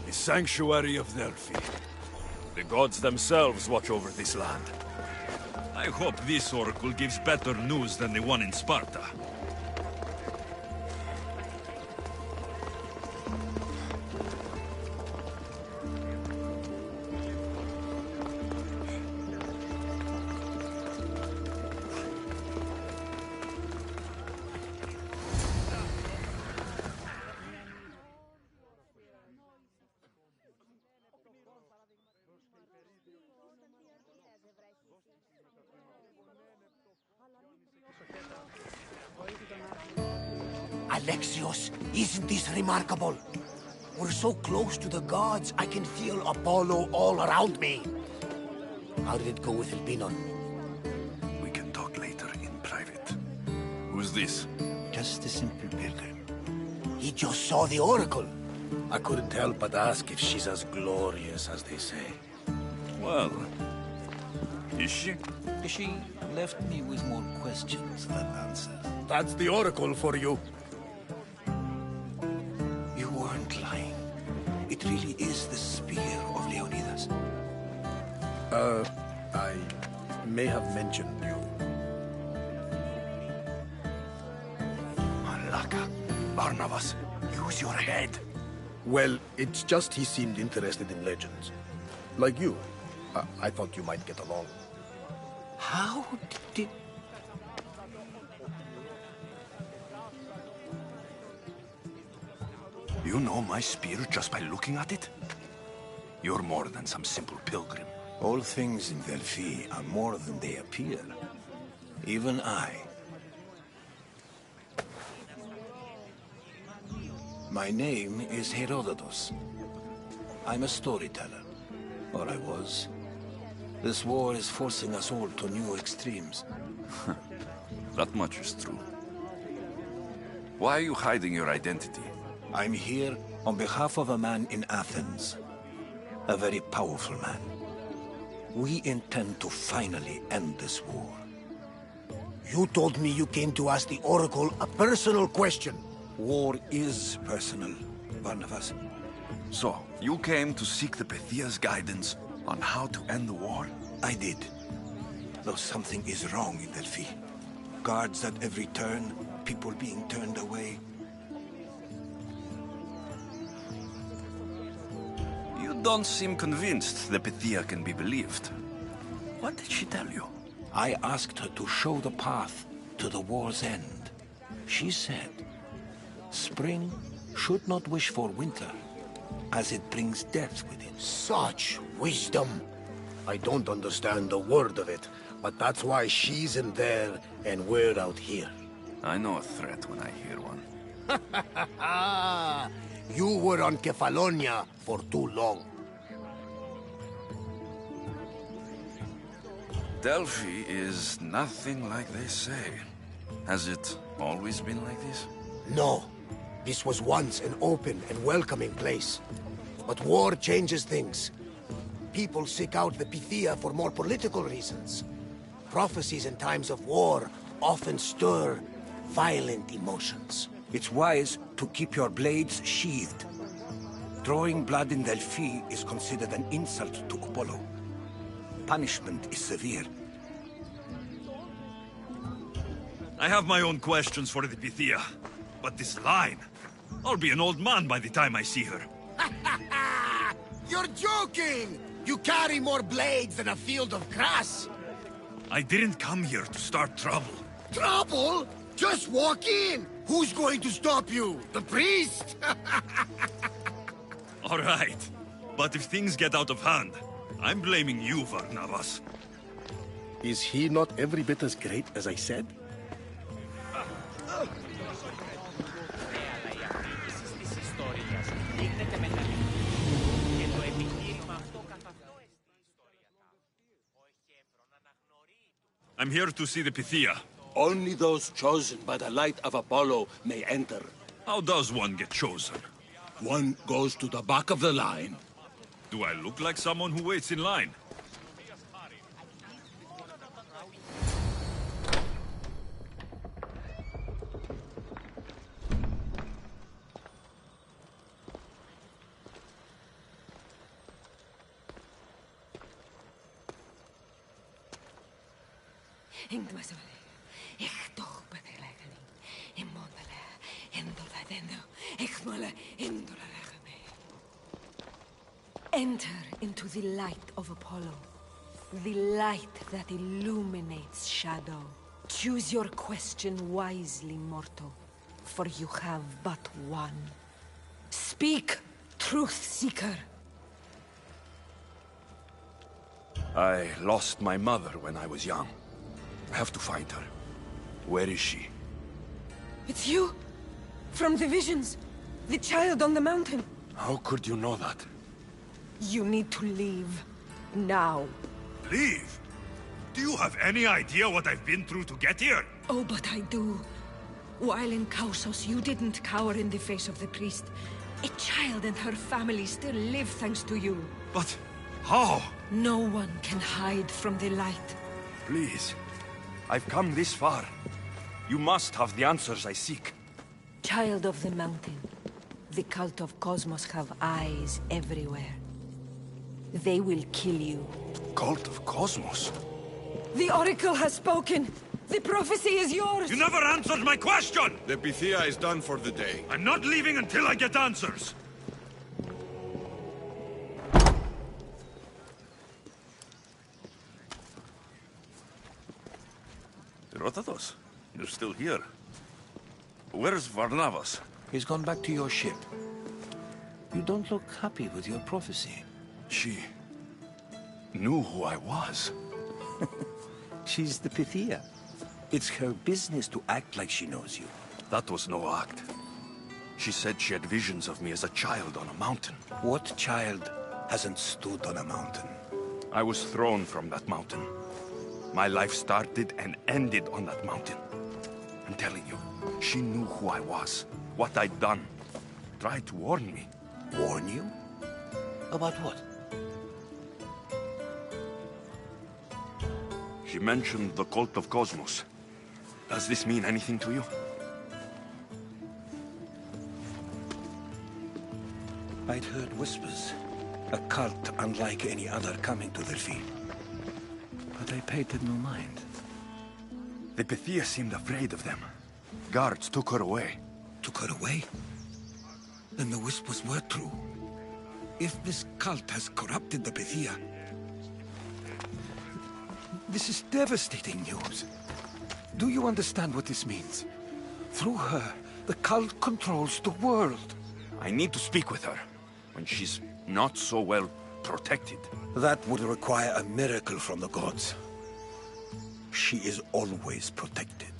The sanctuary of Delphi. The gods themselves watch over this land. I hope this oracle gives better news than the one in Sparta. Alexios, isn't this remarkable? We're so close to the gods, I can feel Apollo all around me. How did it go with Elpinon? We can talk later in private. Who's this? Just a simple pilgrim. He just saw the oracle. I couldn't help but ask if she's as glorious as they say. Well, is she? She left me with more questions than answers. That's the oracle for you. You weren't lying. It really is the spear of Leonidas. I may have mentioned you. Malaka, Barnabas, use your head. Well, it's just he seemed interested in legends. Like you. I thought you might get along. How did... You know my spear just by looking at it? You're more than some simple pilgrim. All things in Delphi are more than they appear. Even I. My name is Herodotus. I'm a storyteller. Or I was. This war is forcing us all to new extremes. That much is true. Why are you hiding your identity? I'm here on behalf of a man in Athens. A very powerful man. We intend to finally end this war. You told me you came to ask the oracle a personal question. War is personal, Barnabas. So, you came to seek the Pythia's guidance on how to end the war? I did. Though something is wrong in Delphi. Guards at every turn, people being turned away. You don't seem convinced the Pythia can be believed. What did she tell you? I asked her to show the path to the war's end. She said, spring should not wish for winter, as it brings death with it. Such wisdom. I don't understand a word of it, but that's why she's in there and we're out here. I know a threat when I hear one. You were on Kefalonia for too long. Delphi is nothing like they say. Has it always been like this? No. This was once an open and welcoming place. But war changes things. People seek out the Pythia for more political reasons. Prophecies in times of war often stir violent emotions. It's wise to keep your blades sheathed. Drawing blood in Delphi is considered an insult to Apollo. Punishment is severe. I have my own questions for the Pythia. But this line... I'll be an old man by the time I see her. You're joking! You carry more blades than a field of grass! I didn't come here to start trouble. Trouble? Just walk in! Who's going to stop you? The priest? All right. But if things get out of hand, I'm blaming you, Barnabas. Is he not every bit as great as I said? I'm here to see the Pythia. Only those chosen by the light of Apollo may enter. How does one get chosen? One goes to the back of the line. Do I look like someone who waits in line? Enter into the light of Apollo. The light that illuminates shadow. Choose your question wisely, mortal, for you have but one. Speak, truth seeker. I lost my mother when I was young. I have to find her. Where is she? It's you? From the visions? The child on the mountain? How could you know that? You need to leave. Now. Leave? Do you have any idea what I've been through to get here? Oh, but I do. While in Kausos, you didn't cower in the face of the priest. A child and her family still live thanks to you. But how? No one can hide from the light. Please. I've come this far. You must have the answers I seek. Child of the mountain. The cult of Cosmos have eyes everywhere. They will kill you. Cult of Cosmos? The Oracle has spoken! The prophecy is yours! You never answered my question! The Pythia is done for the day. I'm not leaving until I get answers! Herodotus, you're still here. Where's Varnavas? He's gone back to your ship. You don't look happy with your prophecy. She knew who I was. She's the Pythia. It's her business to act like she knows you. That was no act. She said she had visions of me as a child on a mountain. What child hasn't stood on a mountain? I was thrown from that mountain. My life started and ended on that mountain. I'm telling you, she knew who I was, what I'd done. Tried to warn me. Warn you? About what? She mentioned the cult of Cosmos. Does this mean anything to you? I'd heard whispers. A cult unlike any other coming to Delphi. But I paid it no mind. The Pythia seemed afraid of them. Guards took her away. Took her away? Then the whispers were true. If this cult has corrupted the Pythia... This is devastating news. Do you understand what this means? Through her, the cult controls the world. I need to speak with her, when she's not so well protected. That would require a miracle from the gods. She is always protected.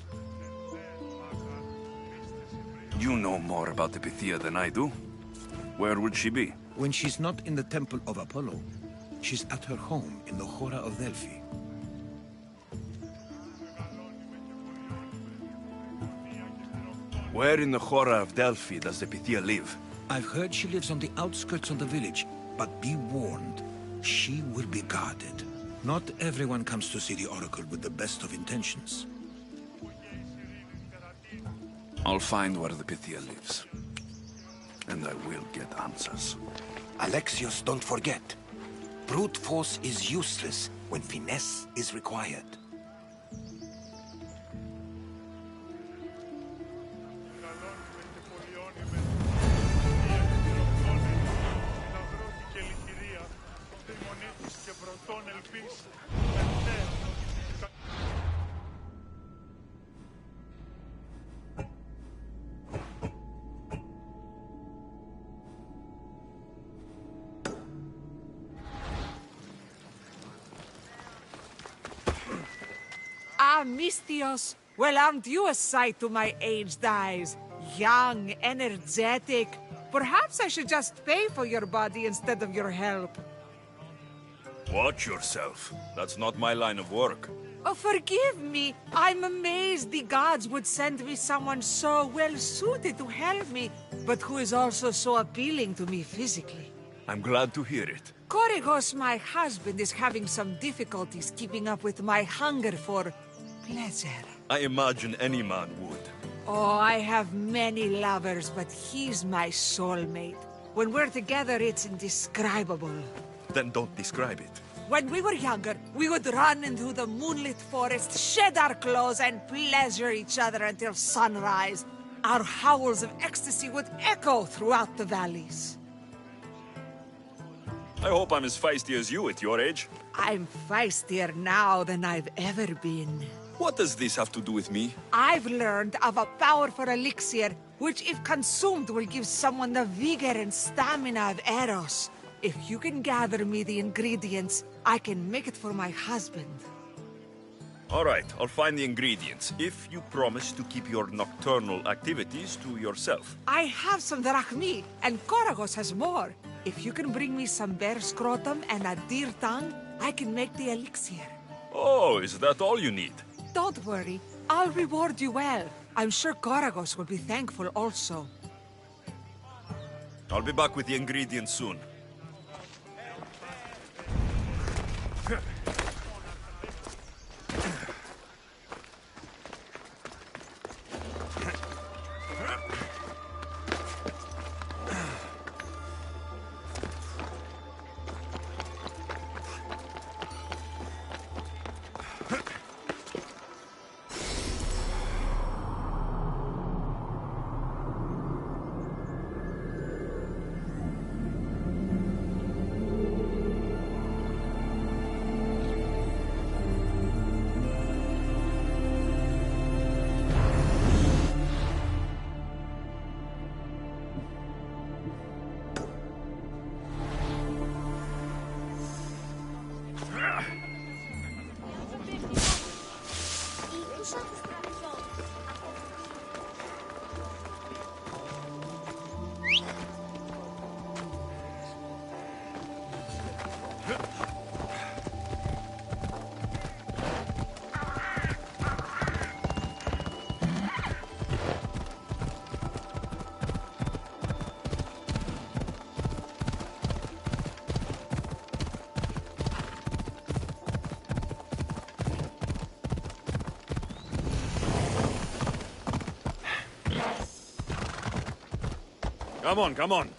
You know more about the Pythia than I do. Where would she be? When she's not in the temple of Apollo, she's at her home in the Hora of Delphi. Where in the Hora of Delphi does the Pythia live? I've heard she lives on the outskirts of the village, but be warned, she will be guarded. Not everyone comes to see the Oracle with the best of intentions. I'll find where the Pythia lives. And I will get answers. Alexios, don't forget. Brute force is useless when finesse is required. Ah, Mystios! Well, aren't you a sight to my aged eyes? Young, energetic. Perhaps I should just pay for your body instead of your help. Watch yourself. That's not my line of work. Oh, forgive me. I'm amazed the gods would send me someone so well-suited to help me, but who is also so appealing to me physically. I'm glad to hear it. Korygos, my husband, is having some difficulties keeping up with my hunger for pleasure. I imagine any man would. Oh, I have many lovers, but he's my soulmate. When we're together, it's indescribable. Then don't describe it. When we were younger, We would run into the moonlit forest, shed our clothes, and pleasure each other until sunrise. Our howls of ecstasy would echo throughout the valleys. I hope I'm as feisty as you at your age. I'm feistier now than I've ever been. What does this have to do with me? I've learned of a powerful elixir, which if consumed will give someone the vigor and stamina of Eros. If you can gather me the ingredients, I can make it for my husband. All right, I'll find the ingredients, if you promise to keep your nocturnal activities to yourself. I have some drachmi, and Koragos has more. If you can bring me some bear scrotum and a deer tongue, I can make the elixir. Oh, is that all you need? Don't worry, I'll reward you well. I'm sure Koragos will be thankful also. I'll be back with the ingredients soon. Come on, come on.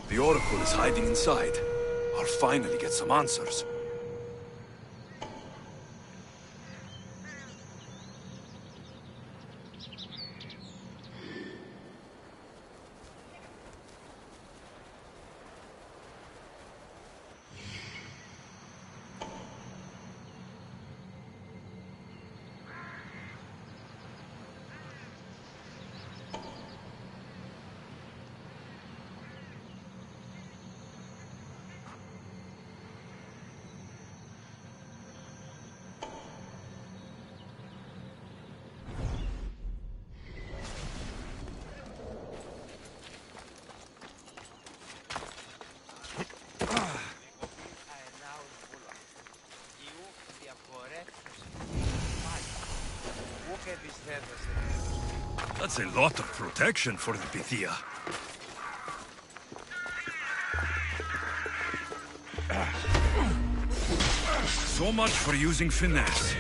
The Oracle is hiding inside. I'll finally get some answers. That's a lot of protection for the Pythia. So much for using finesse.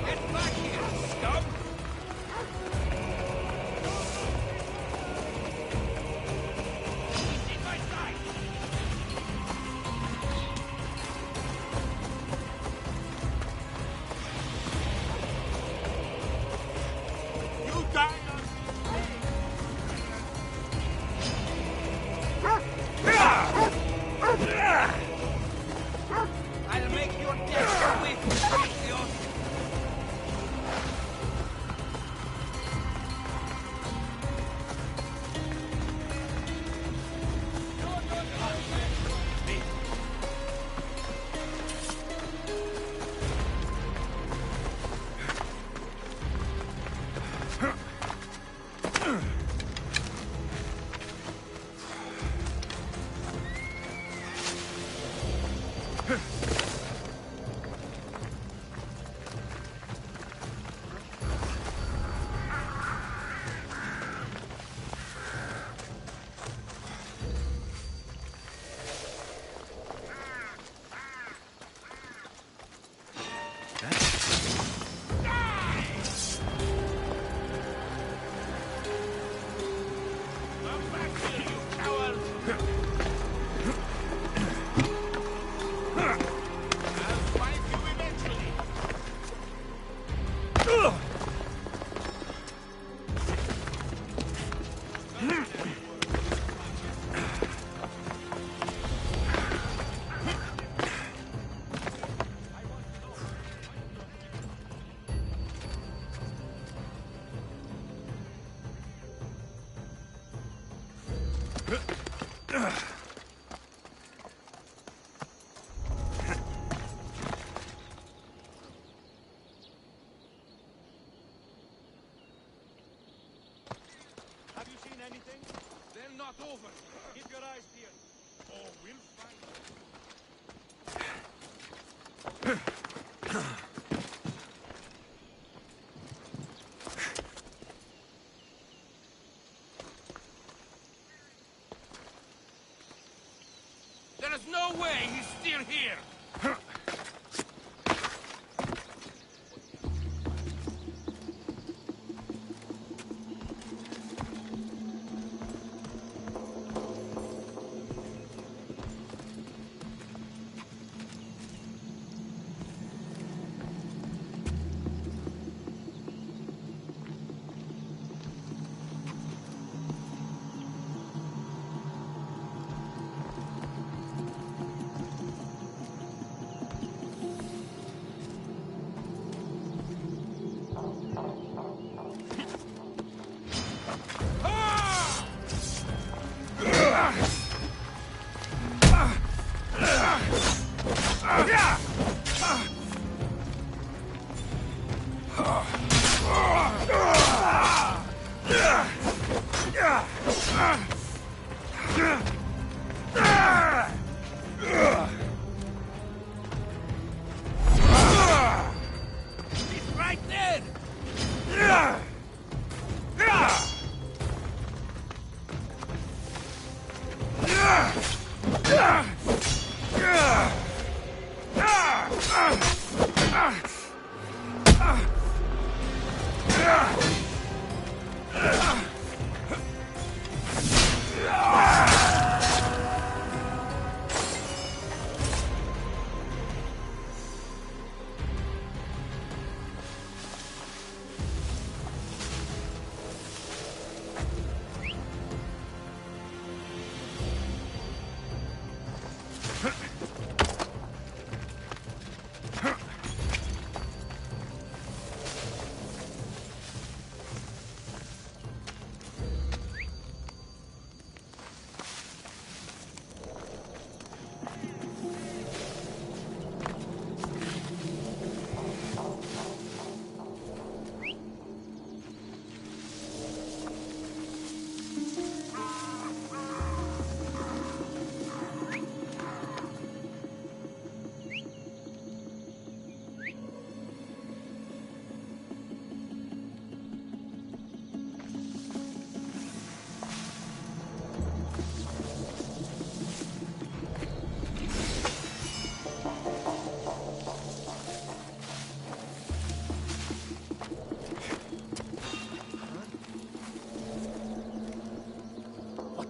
Get back here, scum! Ah! Have you seen anything? They're not over. Keep your eyes peeled. Oh, we'll find. There is no way he's still here!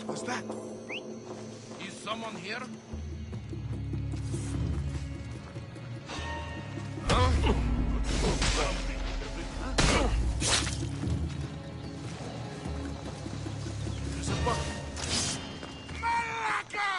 Was that? Is someone here? There's a bucket. Malaka!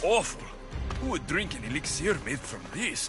Awful. Who would drink an elixir made from this?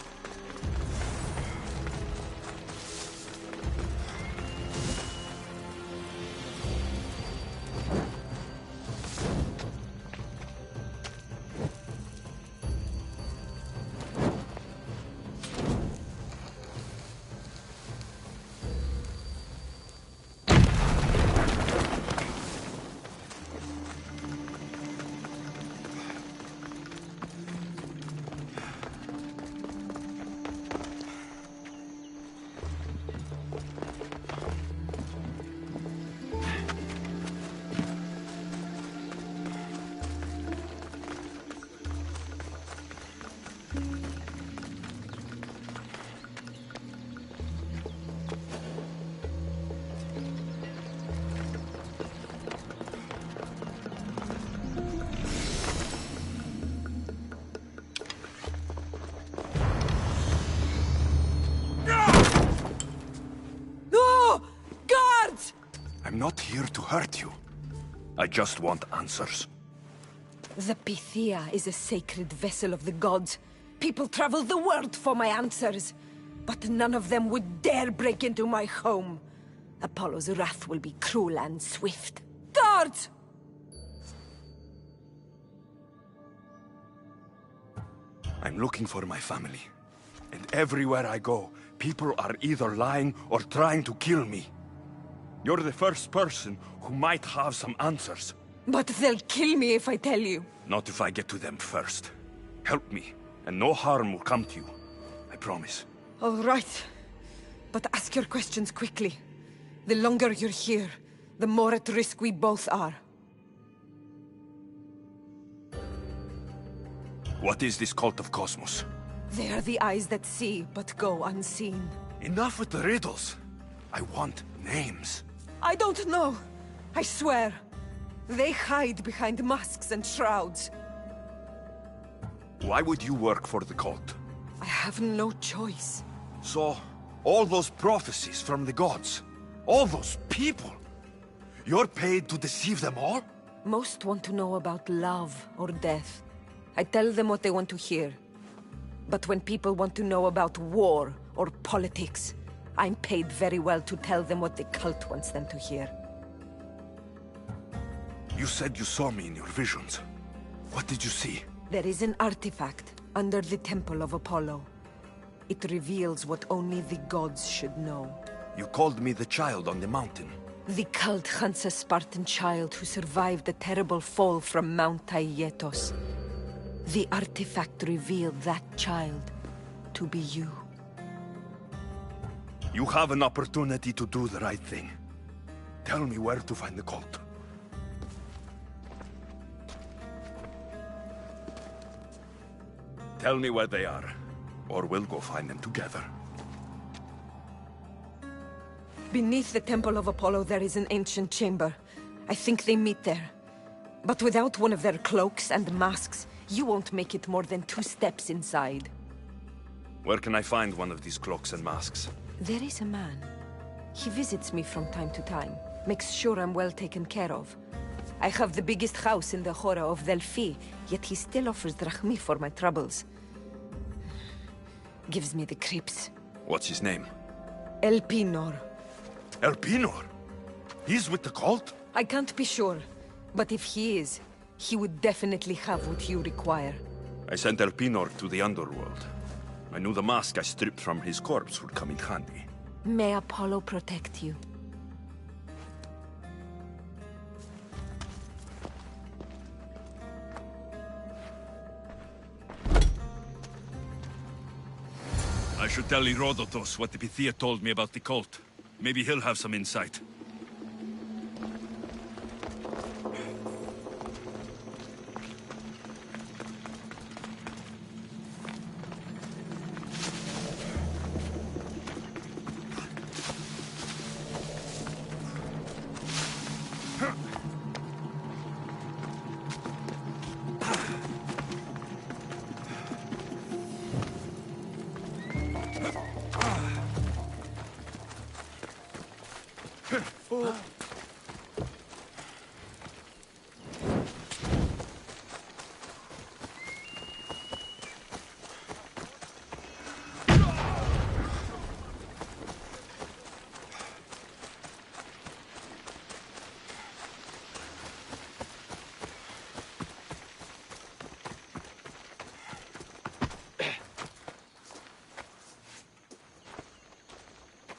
I'm not here to hurt you. I just want answers. The Pythia is a sacred vessel of the gods. People travel the world for my answers. But none of them would dare break into my home. Apollo's wrath will be cruel and swift. Guards! I'm looking for my family. And everywhere I go, people are either lying or trying to kill me. You're the first person who might have some answers. But they'll kill me if I tell you. Not if I get to them first. Help me, and no harm will come to you. I promise. All right. But ask your questions quickly. The longer you're here, the more at risk we both are. What is this cult of Cosmos? They are the eyes that see, but go unseen. Enough with the riddles. I want names. I don't know. I swear. They hide behind masks and shrouds. Why would you work for the cult? I have no choice. So, all those prophecies from the gods, all those people, you're paid to deceive them all? Most want to know about love or death. I tell them what they want to hear. But when people want to know about war or politics, I'm paid very well to tell them what the cult wants them to hear. You said you saw me in your visions. What did you see? There is an artifact under the temple of Apollo. It reveals what only the gods should know. You called me the child on the mountain. The cult hunts a Spartan child who survived a terrible fall from Mount Aietos. The artifact revealed that child to be you. You have an opportunity to do the right thing. Tell me where to find the cult. Tell me where they are, or we'll go find them together. Beneath the Temple of Apollo there is an ancient chamber. I think they meet there. But without one of their cloaks and masks, you won't make it more than 2 steps inside. Where can I find one of these cloaks and masks? There is a man. He visits me from time to time, makes sure I'm well taken care of. I have the biggest house in the Hora of Delphi, yet he still offers drachmi for my troubles. Gives me the creeps. What's his name? Elpinor. Elpinor? He's with the cult? I can't be sure, but if he is, he would definitely have what you require. I sent Elpinor to the underworld. I knew the mask I stripped from his corpse would come in handy. May Apollo protect you. I should tell Herodotus what the Pythia told me about the cult. Maybe he'll have some insight.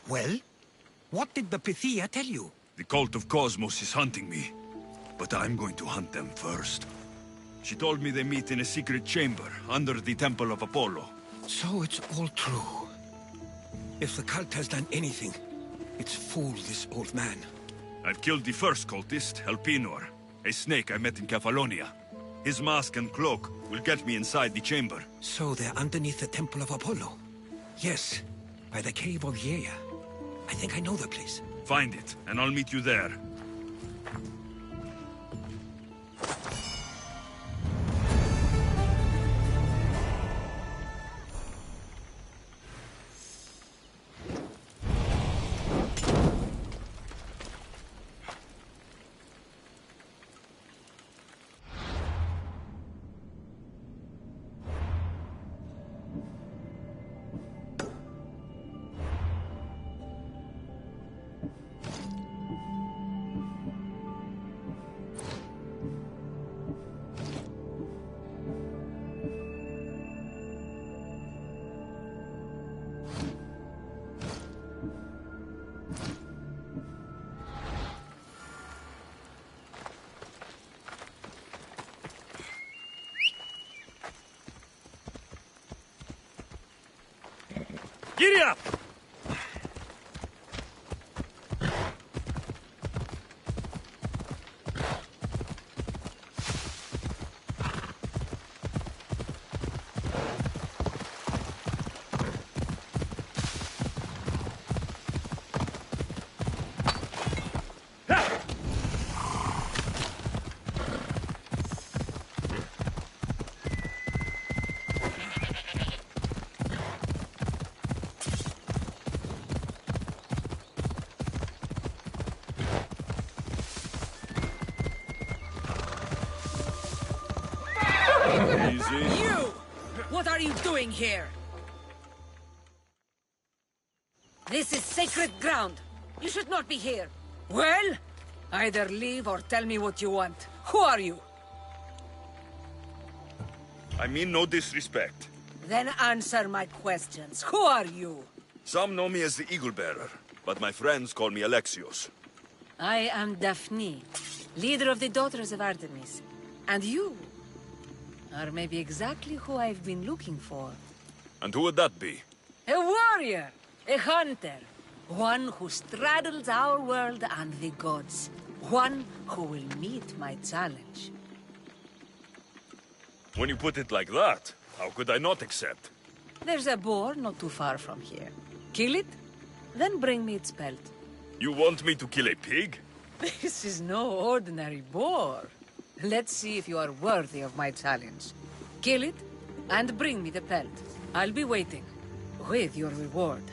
Well? What did the Pythia tell you? The cult of Cosmos is hunting me, but I'm going to hunt them first. She told me they meet in a secret chamber under the Temple of Apollo. So it's all true. If the cult has done anything, it's fooled this old man. I've killed the first cultist, Elpinor, a snake I met in Cephalonia. His mask and cloak will get me inside the chamber. So they're underneath the Temple of Apollo? Yes, by the Cave of Yea. I think I know the place. Find it, and I'll meet you there. Giddy up! You! What are you doing here? This is sacred ground. You should not be here. Well, either leave or tell me what you want. Who are you? I mean no disrespect. Then answer my questions. Who are you? Some know me as the Eagle Bearer, but my friends call me Alexios. I am Daphne, leader of the Daughters of Artemis. And you are maybe exactly who I've been looking for. And who would that be? A warrior, a hunter, one who straddles our world and the gods, one who will meet my challenge. When you put it like that, how could I not accept? There's a boar not too far from here. Kill it, then bring me its pelt. You want me to kill a pig? This is no ordinary boar. Let's see if you are worthy of my challenge. Kill it, and bring me the pelt. I'll be waiting, with your reward.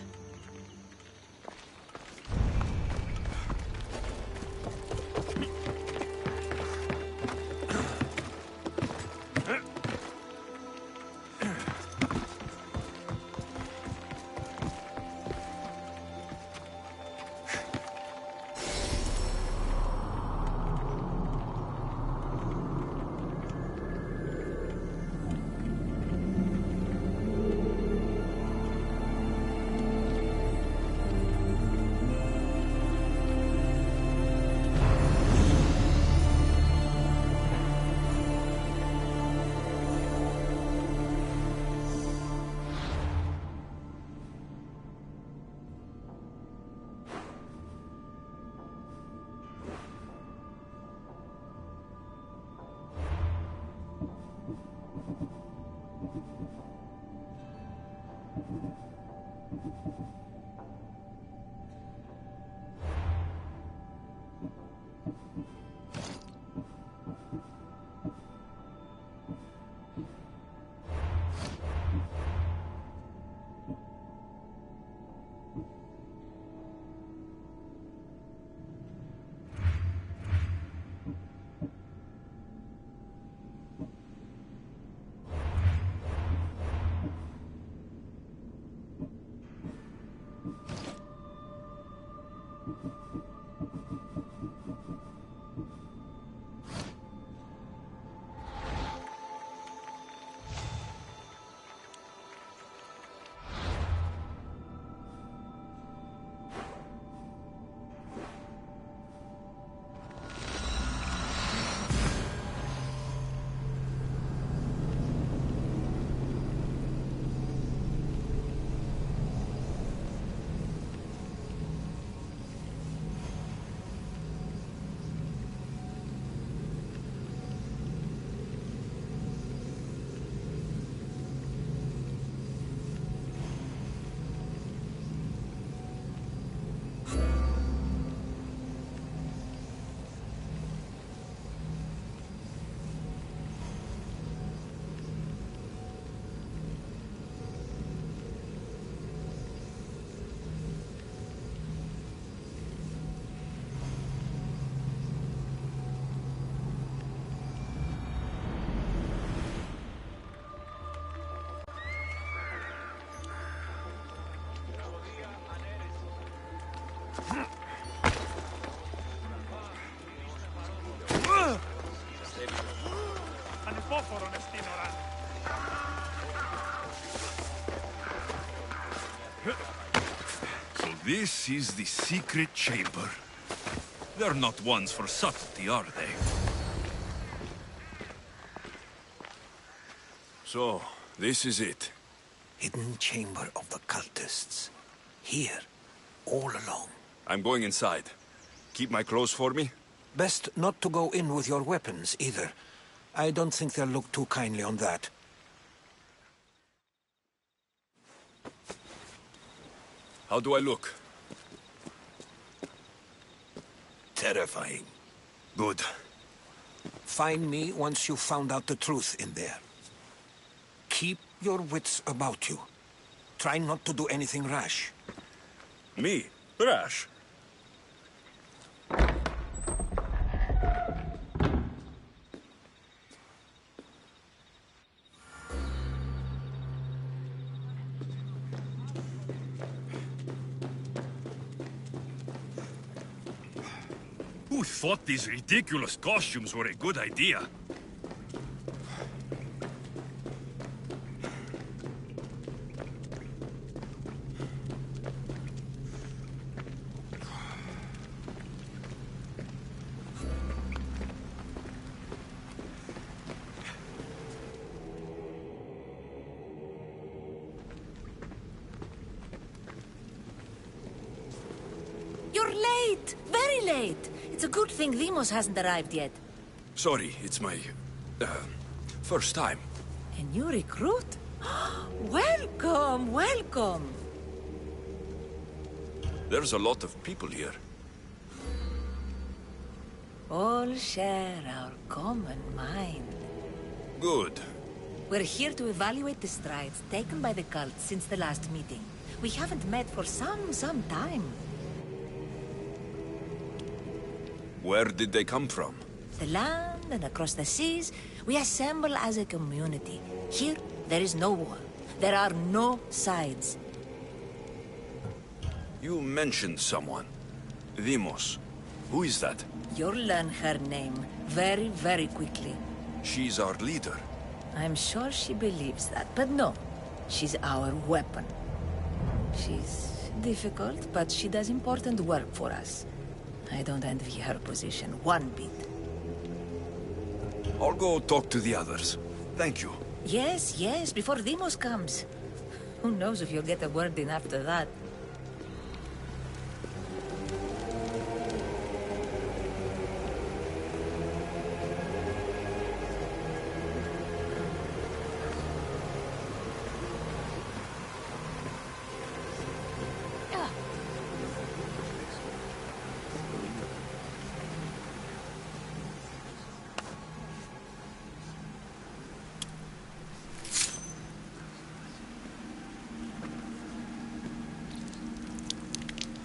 So this is the secret chamber. They're not ones for subtlety, are they? So, this is it. Hidden chamber of the cultists. Here, all alone. I'm going inside. Keep my clothes for me? Best not to go in with your weapons, either. I don't think they'll look too kindly on that. How do I look? Terrifying. Good. Find me once you've found out the truth in there. Keep your wits about you. Try not to do anything rash. Me? Rash? Who thought these ridiculous costumes were a good idea? You're late! Very late! It's a good thing Demos hasn't arrived yet. Sorry, it's my... first time. A new recruit? Welcome, welcome! There's a lot of people here. All share our common mind. Good. We're here to evaluate the strides taken by the cult since the last meeting. We haven't met for some time. Where did they come from? The land and across the seas, we assemble as a community. Here, there is no war. There are no sides. You mentioned someone. Demos. Who is that? You'll learn her name very quickly. She's our leader. I'm sure she believes that, but no. She's our weapon. She's difficult, but she does important work for us. I don't envy her position one bit. I'll go talk to the others. Thank you. Yes, before Demos comes. Who knows if you'll get a word in after that.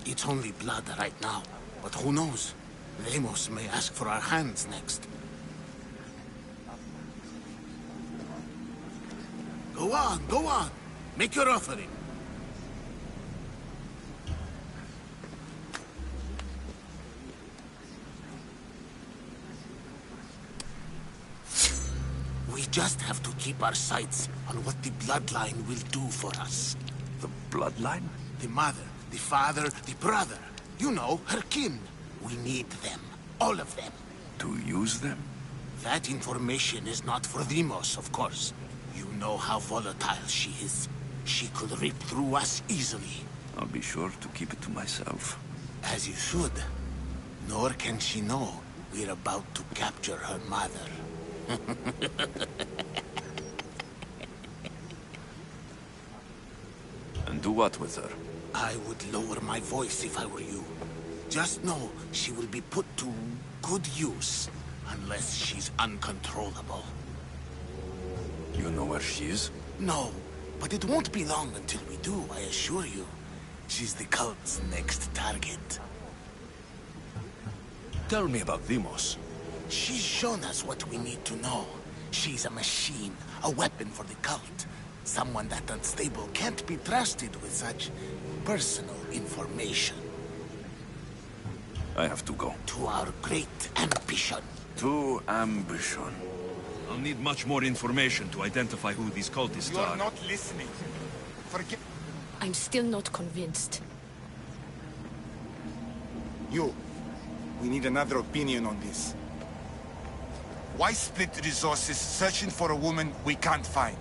It's only blood right now, but who knows? Deimos may ask for our hands next. Go on, go on. Make your offering. We just have to keep our sights on what the bloodline will do for us. The bloodline? The mother, the father, the brother. You know, her kin. We need them. All of them. To use them? That information is not for Deimos, of course. You know how volatile she is. She could rip through us easily. I'll be sure to keep it to myself. As you should. Nor can she know we're about to capture her mother. And do what with her? I would lower my voice if I were you. Just know she will be put to good use, unless she's uncontrollable. You know where she is? No, but it won't be long until we do, I assure you. She's the cult's next target. Tell me about Deimos. She's shown us what we need to know. She's a machine, a weapon for the cult. Someone that unstable can't be trusted with such personal information. I have to go. To our great ambition. To ambition. I'll need much more information to identify who these cultists You're are. not listening. Forget... I'm still not convinced. You. We need another opinion on this. Why split resources searching for a woman we can't find?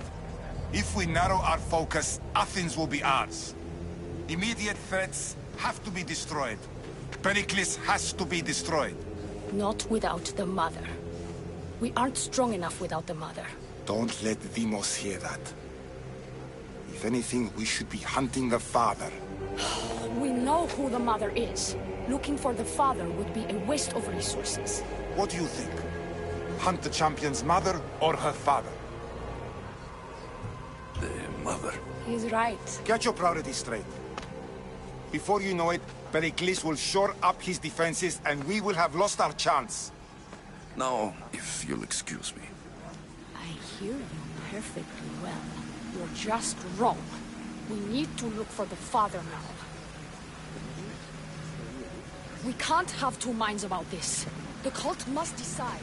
If we narrow our focus, Athens will be ours. Immediate threats have to be destroyed. Pericles has to be destroyed. Not without the mother. We aren't strong enough without the mother. Don't let Deimos hear that. If anything, we should be hunting the father. We know who the mother is. Looking for the father would be a waste of resources. What do you think? Hunt the champion's mother or her father? The mother. He's right. Get your priorities straight. Before you know it, Pericles will shore up his defenses and we will have lost our chance. Now, if you'll excuse me. I hear you perfectly well. You're just wrong. We need to look for the father now. We can't have two minds about this. The cult must decide.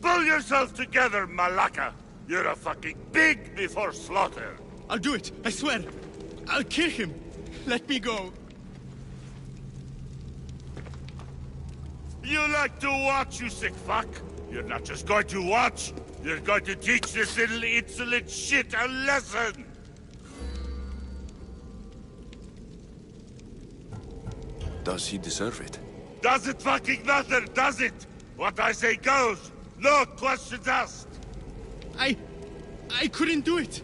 Pull yourself together, Malaka! You're a fucking pig before slaughter! I'll do it, I swear! I'll kill him! Let me go! You like to watch, you sick fuck? You're not just going to watch, you're going to teach this little insolent shit a lesson! Does he deserve it? Does it fucking matter, does it? What I say goes! No questions asked! I couldn't do it!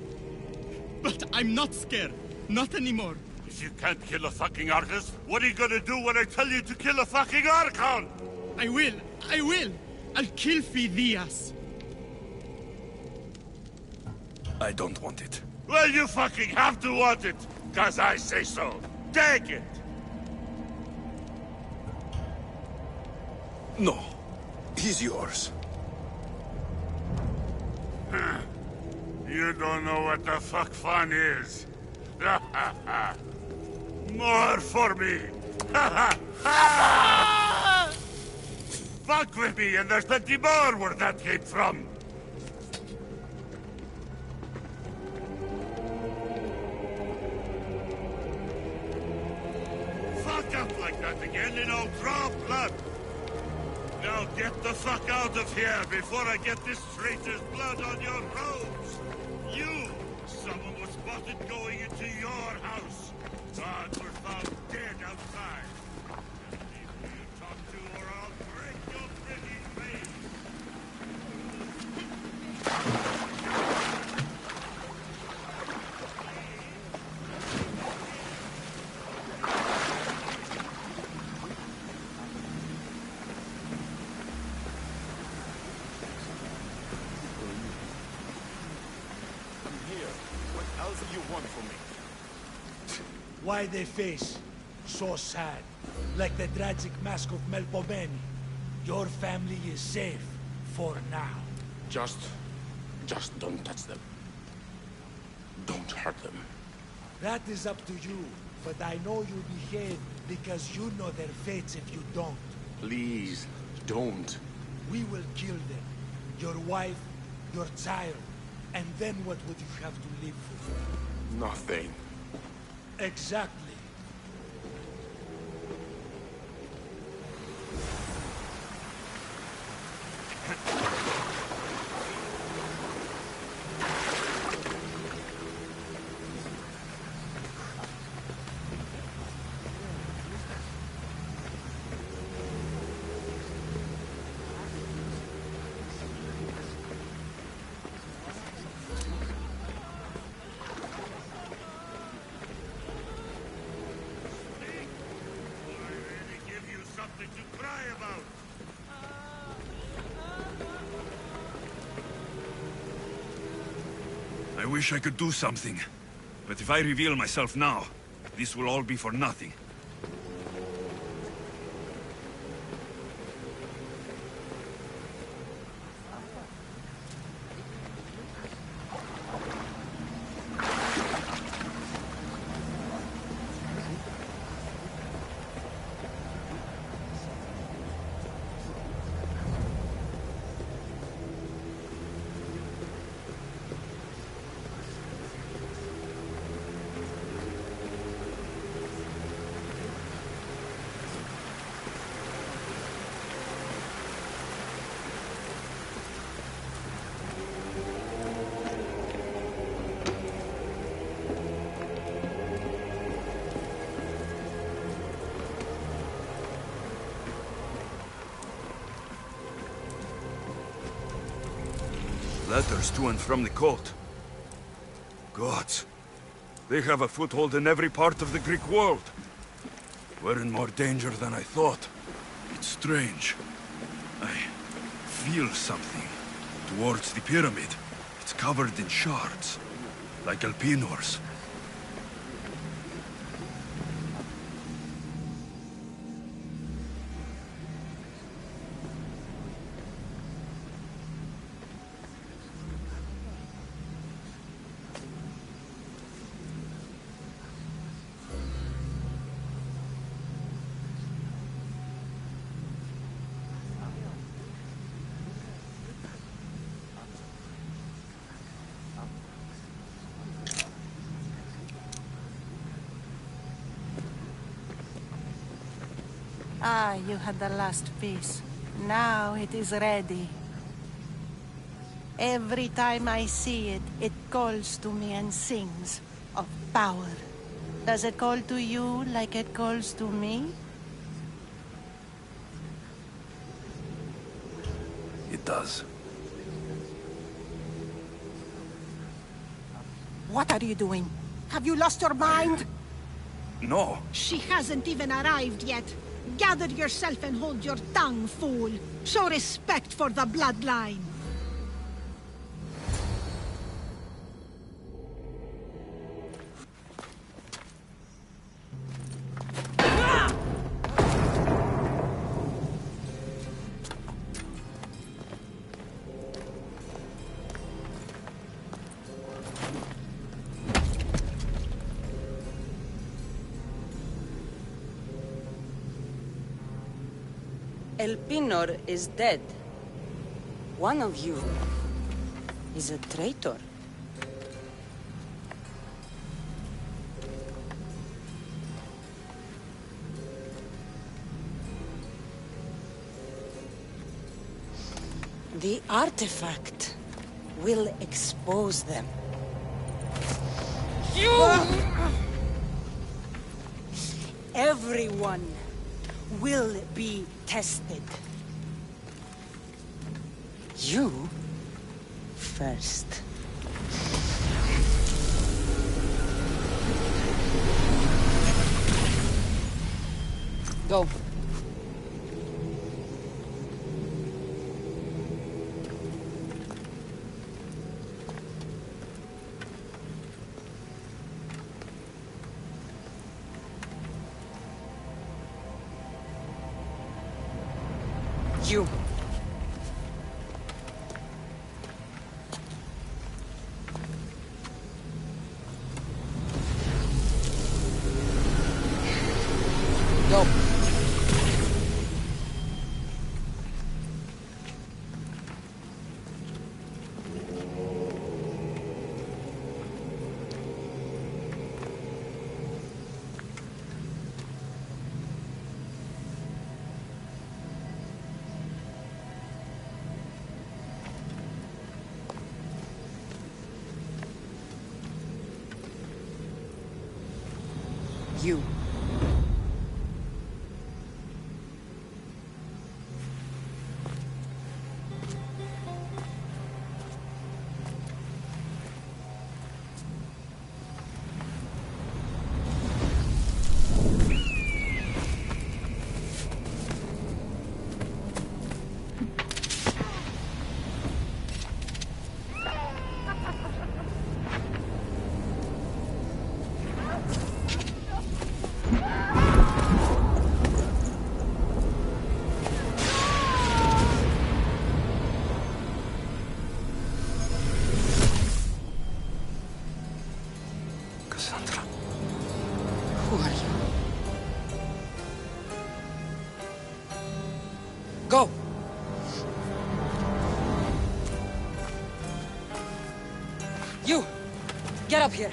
But I'm not scared. Not anymore. If you can't kill a fucking artist, what are you gonna do when I tell you to kill a fucking Archon? I will! I'll kill Phidias! I don't want it. Well, you fucking have to want it, 'cause I say so. Take it! No. He's yours. You don't know what the fuck fun is. More for me. Fuck with me and there's plenty more where that came from. like that again and I'll draw blood. Now get the fuck out of here before I get this traitor's blood on your robes! You! Someone was spotted going into your house. Gods were found dead outside. And people you talk to or I'll break your pretty face! Why they face? So sad. Like the tragic mask of Melpomene. Your family is safe. For now. Just don't touch them. Don't hurt them. That is up to you. But I know you behave because you know their fates if you don't. Please, don't. We will kill them. Your wife, your child. And then what would you have to live for? Nothing. Exactly. I wish I could do something. But if I reveal myself now, this will all be for nothing. Letters to and from the cult. Gods. They have a foothold in every part of the Greek world. We're in more danger than I thought. It's strange. I feel something towards the pyramid. It's covered in shards, like Elpinor's. Ah, you had the last piece. Now it is ready. Every time I see it, it calls to me and sings of power. Does it call to you like it calls to me? It does. What are you doing? Have you lost your mind? No. She hasn't even arrived yet. Gather yourself and hold your tongue, fool. Show respect for the bloodline. Elpinor is dead. One of you is a traitor. The artifact will expose them. Everyone will be tested. You first. Go. You. Go. You. Who are you? Go! You! Get up here!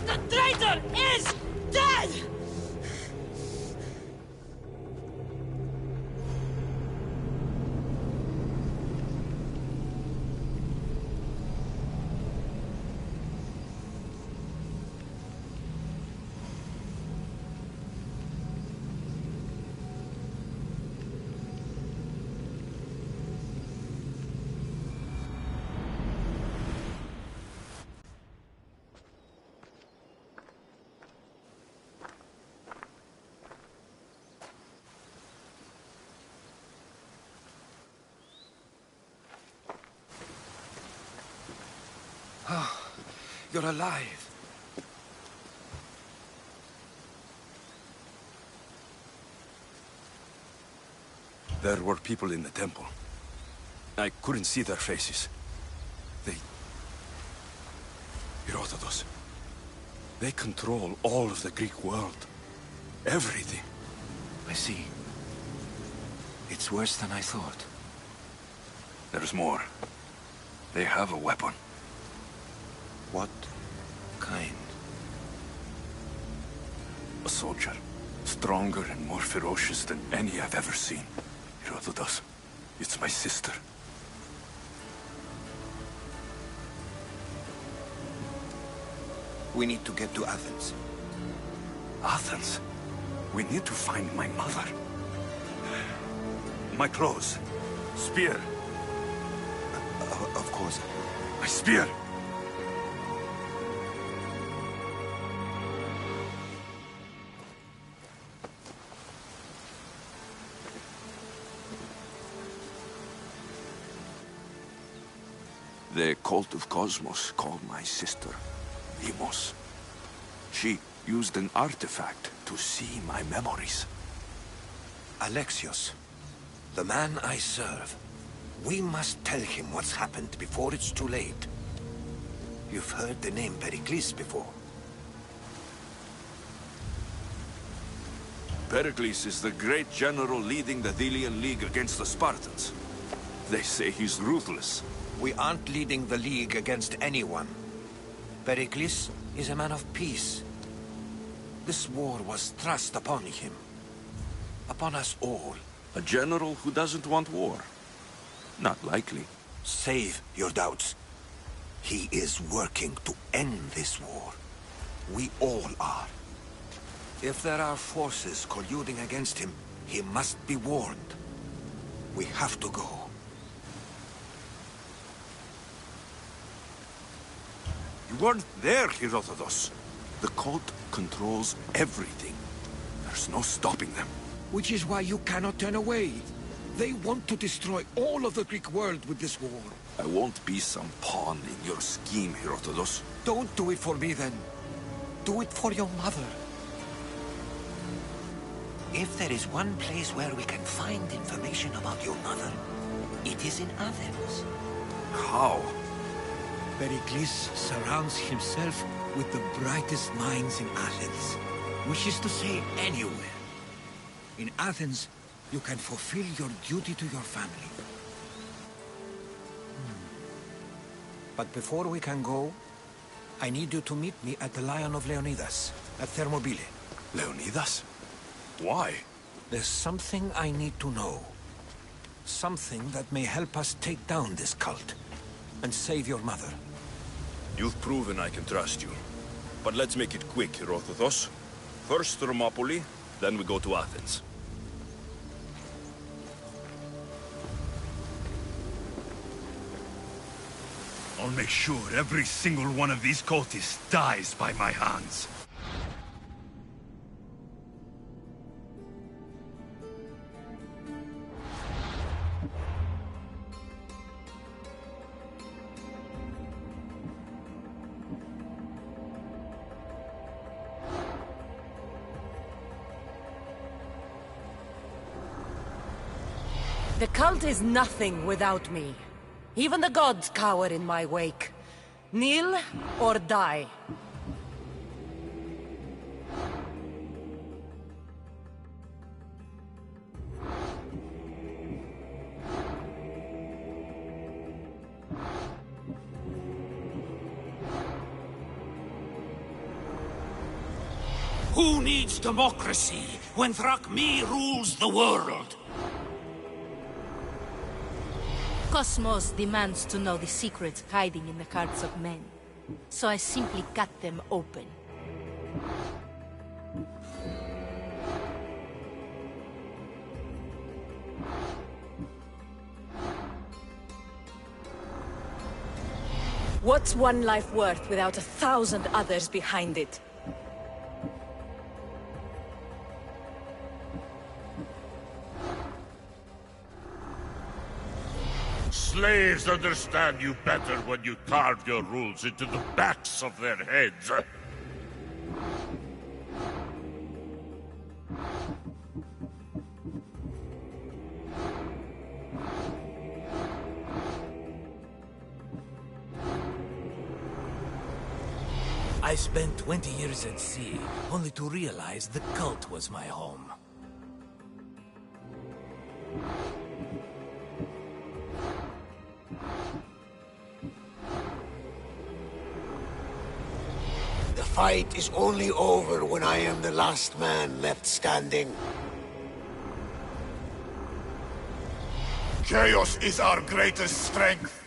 The traitor is dead! Oh, you're alive. There were people in the temple. I couldn't see their faces. Herodotus. They control all of the Greek world. Everything. I see. It's worse than I thought. There's more. They have a weapon. What kind? A soldier. Stronger and more ferocious than any I've ever seen. Herodotus. It's my sister. We need to get to Athens. Athens? We need to find my mother. My clothes. Spear. Of course. My spear! The cult of Cosmos called my sister Demos. She used an artifact to see my memories. Alexios, the man I serve. We must tell him what's happened before it's too late. You've heard the name Pericles before. Pericles is the great general leading the Delian League against the Spartans. They say he's ruthless. We aren't leading the League against anyone. Pericles is a man of peace. This war was thrust upon him. Upon us all. A general who doesn't want war? Not likely. Save your doubts. He is working to end this war. We all are. If there are forces colluding against him, he must be warned. We have to go. You weren't there, Herodotus. The cult controls everything. There's no stopping them. Which is why you cannot turn away. They want to destroy all of the Greek world with this war. I won't be some pawn in your scheme, Herodotus. Don't do it for me, then. Do it for your mother. If there is one place where we can find information about your mother, it is in Athens. How? Pericles surrounds himself with the brightest minds in Athens. Which is to say, anywhere. In Athens, you can fulfill your duty to your family. But before we can go, I need you to meet me at the Lion of Leonidas, at Thermopylae. Leonidas? Why? There's something I need to know. Something that may help us take down this cult, and save your mother. You've proven I can trust you. But let's make it quick, Herodotus. First Thermopylae, then we go to Athens. I'll make sure every single one of these cultists dies by my hands. The cult is nothing without me. Even the gods cower in my wake. Kneel or die. Who needs democracy when Thrakmi rules the world? Cosmos demands to know the secrets hiding in the hearts of men. So I simply cut them open. What's one life worth without 1,000 others behind it? Slaves understand you better when you carve your rules into the backs of their heads. I spent 20 years at sea, only to realize the cult was my home. The fight is only over when I am the last man left standing. Chaos is our greatest strength.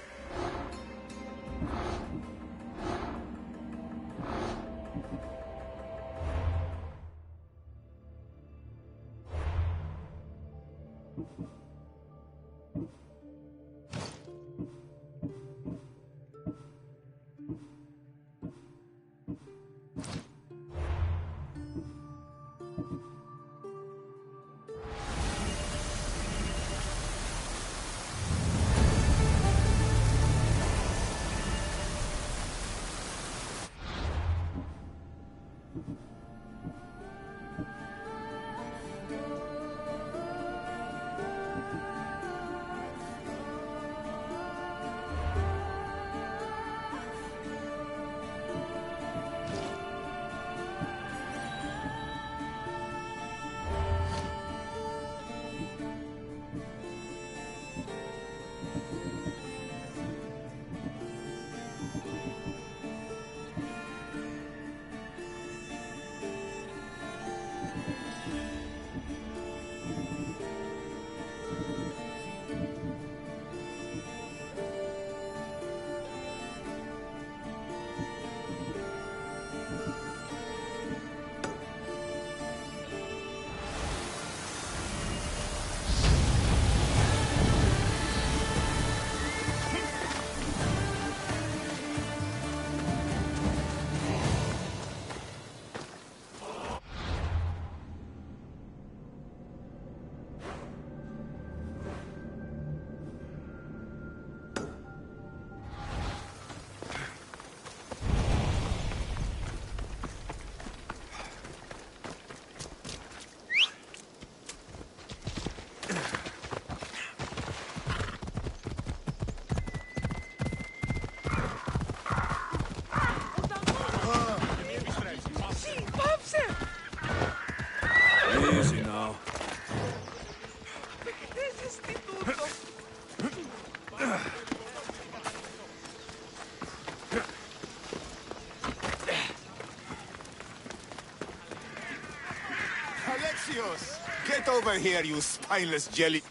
over here, you spineless jelly.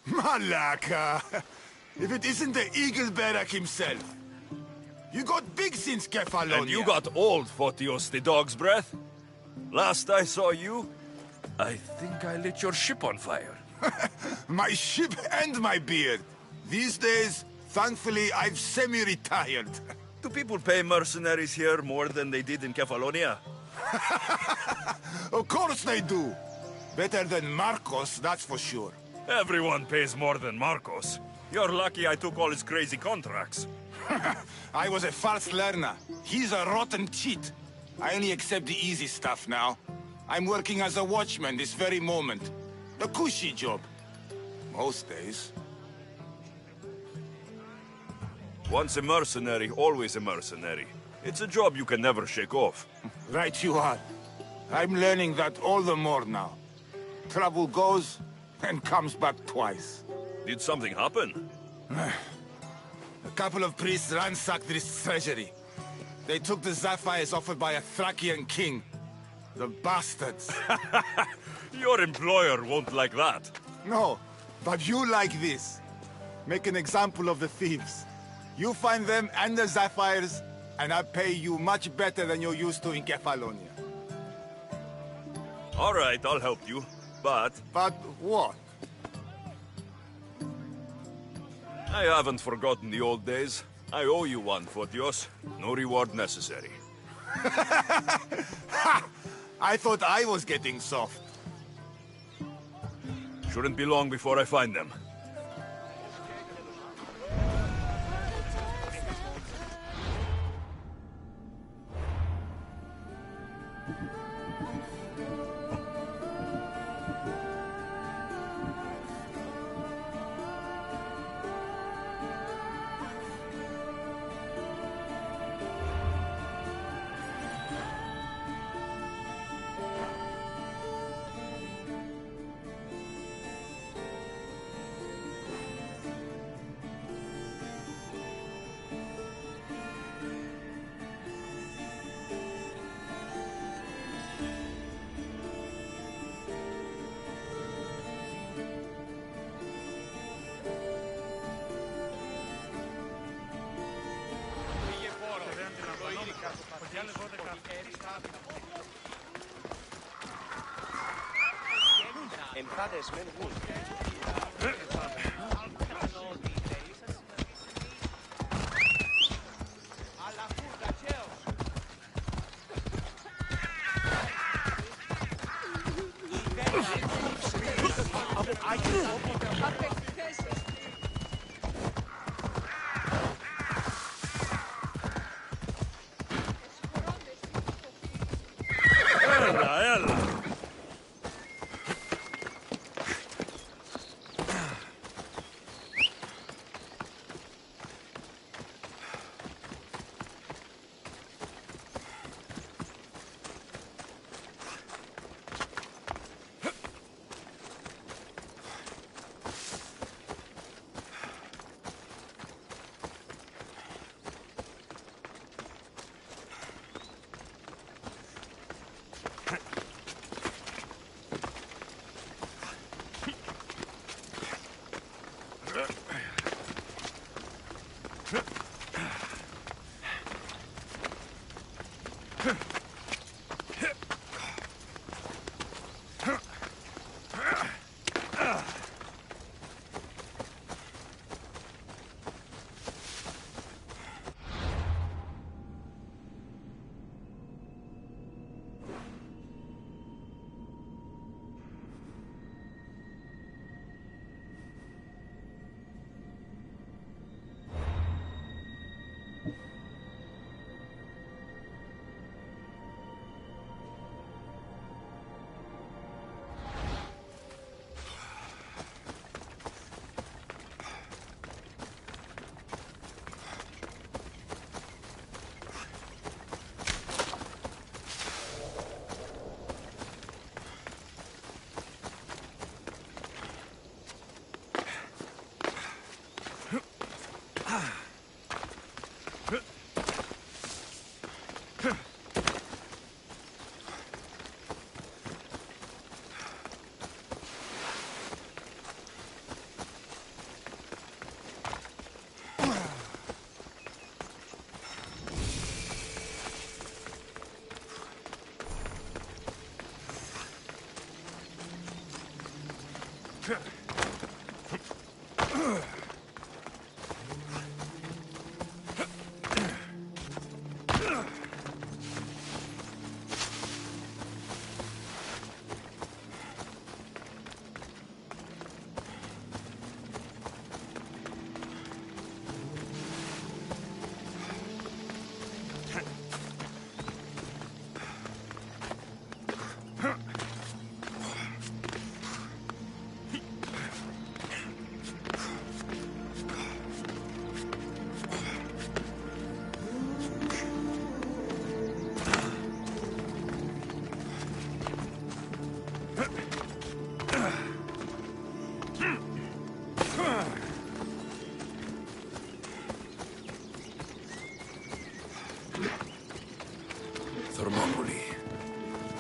Malaka! If it isn't the Eagle Barak himself. You got big since Kefalonia. And you got old, Photios the dog's breath. Last I saw you, I think I lit your ship on fire. My ship and my beard. These days, thankfully, I've semi-retired. Do people pay mercenaries here more than they did in Kefalonia? Of course they do. Better than Marcos, that's for sure. Everyone pays more than Marcos. You're lucky I took all his crazy contracts. I was a fast learner. He's a rotten cheat. I only accept the easy stuff now. I'm working as a watchman this very moment. The cushy job. Most days. Once a mercenary, always a mercenary. It's a job you can never shake off. Right you are. I'm learning that all the more now. Trouble goes and comes back twice. Did something happen? A couple of priests ransacked this treasury. They took the sapphires offered by a Thracian king. The bastards. Your employer won't like that. No, but you like this. Make an example of the thieves. You find them and the sapphires, and I pay you much better than you're used to in Kefalonia. All right, I'll help you, but... But what? I haven't forgotten the old days. I owe you one, Photios. No reward necessary. Ha! I thought I was getting soft. Shouldn't be long before I find them.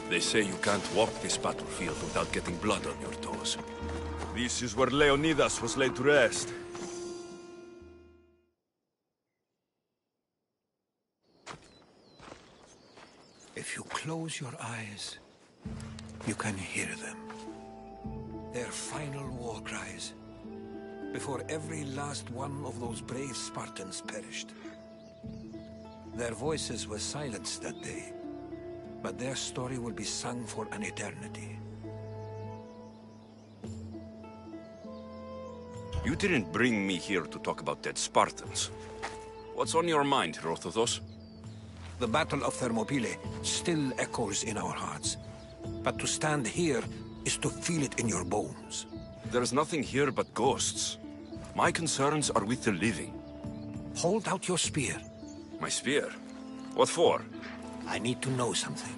They say you can't walk this battlefield without getting blood on your toes. This is where Leonidas was laid to rest. If you close your eyes, you can hear them. Their final war cries, before every last one of those brave Spartans perished. Their voices were silenced that day, but their story will be sung for an eternity. You didn't bring me here to talk about dead Spartans. What's on your mind, Herodotus? The Battle of Thermopylae still echoes in our hearts. But to stand here is to feel it in your bones. There's nothing here but ghosts. My concerns are with the living. Hold out your spear. My spear? What for? I need to know something.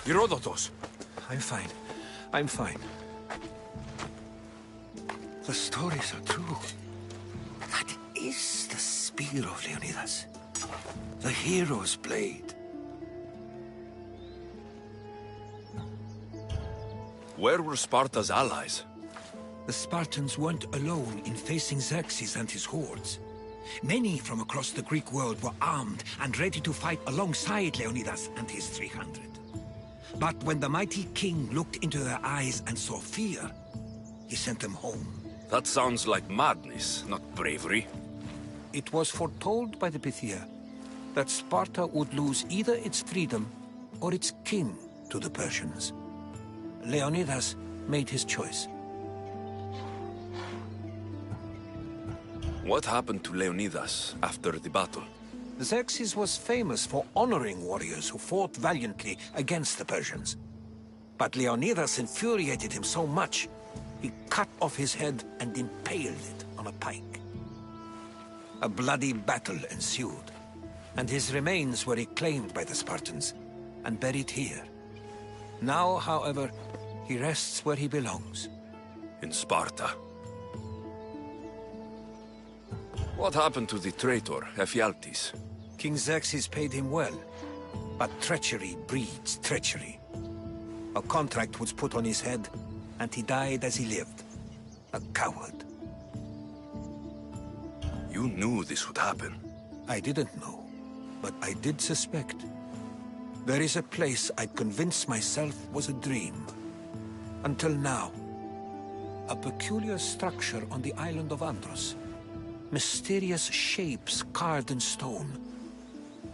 Herodotus! I'm fine. I'm fine. The stories are true. That is the spear of Leonidas. The hero's blade. Where were Sparta's allies? The Spartans weren't alone in facing Xerxes and his hordes. Many from across the Greek world were armed and ready to fight alongside Leonidas and his 300. But when the mighty king looked into their eyes and saw fear, he sent them home. That sounds like madness, not bravery. It was foretold by the Pythia that Sparta would lose either its freedom or its king to the Persians. Leonidas made his choice. What happened to Leonidas after the battle? Xerxes was famous for honoring warriors who fought valiantly against the Persians. But Leonidas infuriated him so much, he cut off his head and impaled it on a pike. A bloody battle ensued, and his remains were reclaimed by the Spartans and buried here. Now, however, he rests where he belongs. In Sparta. What happened to the traitor, Ephialtes? King Xerxes paid him well, but treachery breeds treachery. A contract was put on his head, and he died as he lived. A coward. You knew this would happen. I didn't know, but I did suspect. There is a place I'd convinced myself was a dream. Until now. A peculiar structure on the island of Andros. Mysterious shapes carved in stone.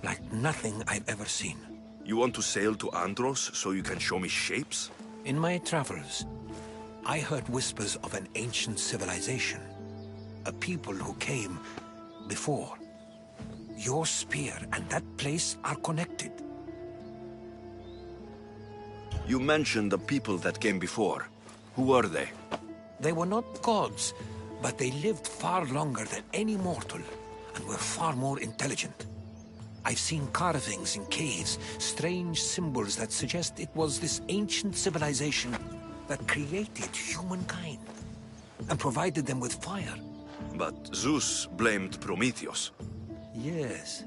Like nothing I've ever seen. You want to sail to Andros so you can show me shapes? In my travels, I heard whispers of an ancient civilization. A people who came before. Your spear and that place are connected. You mentioned the people that came before. Who were they? They were not gods, but they lived far longer than any mortal, and were far more intelligent. I've seen carvings in caves, strange symbols that suggest it was this ancient civilization that created humankind, and provided them with fire. But Zeus blamed Prometheus. Yes.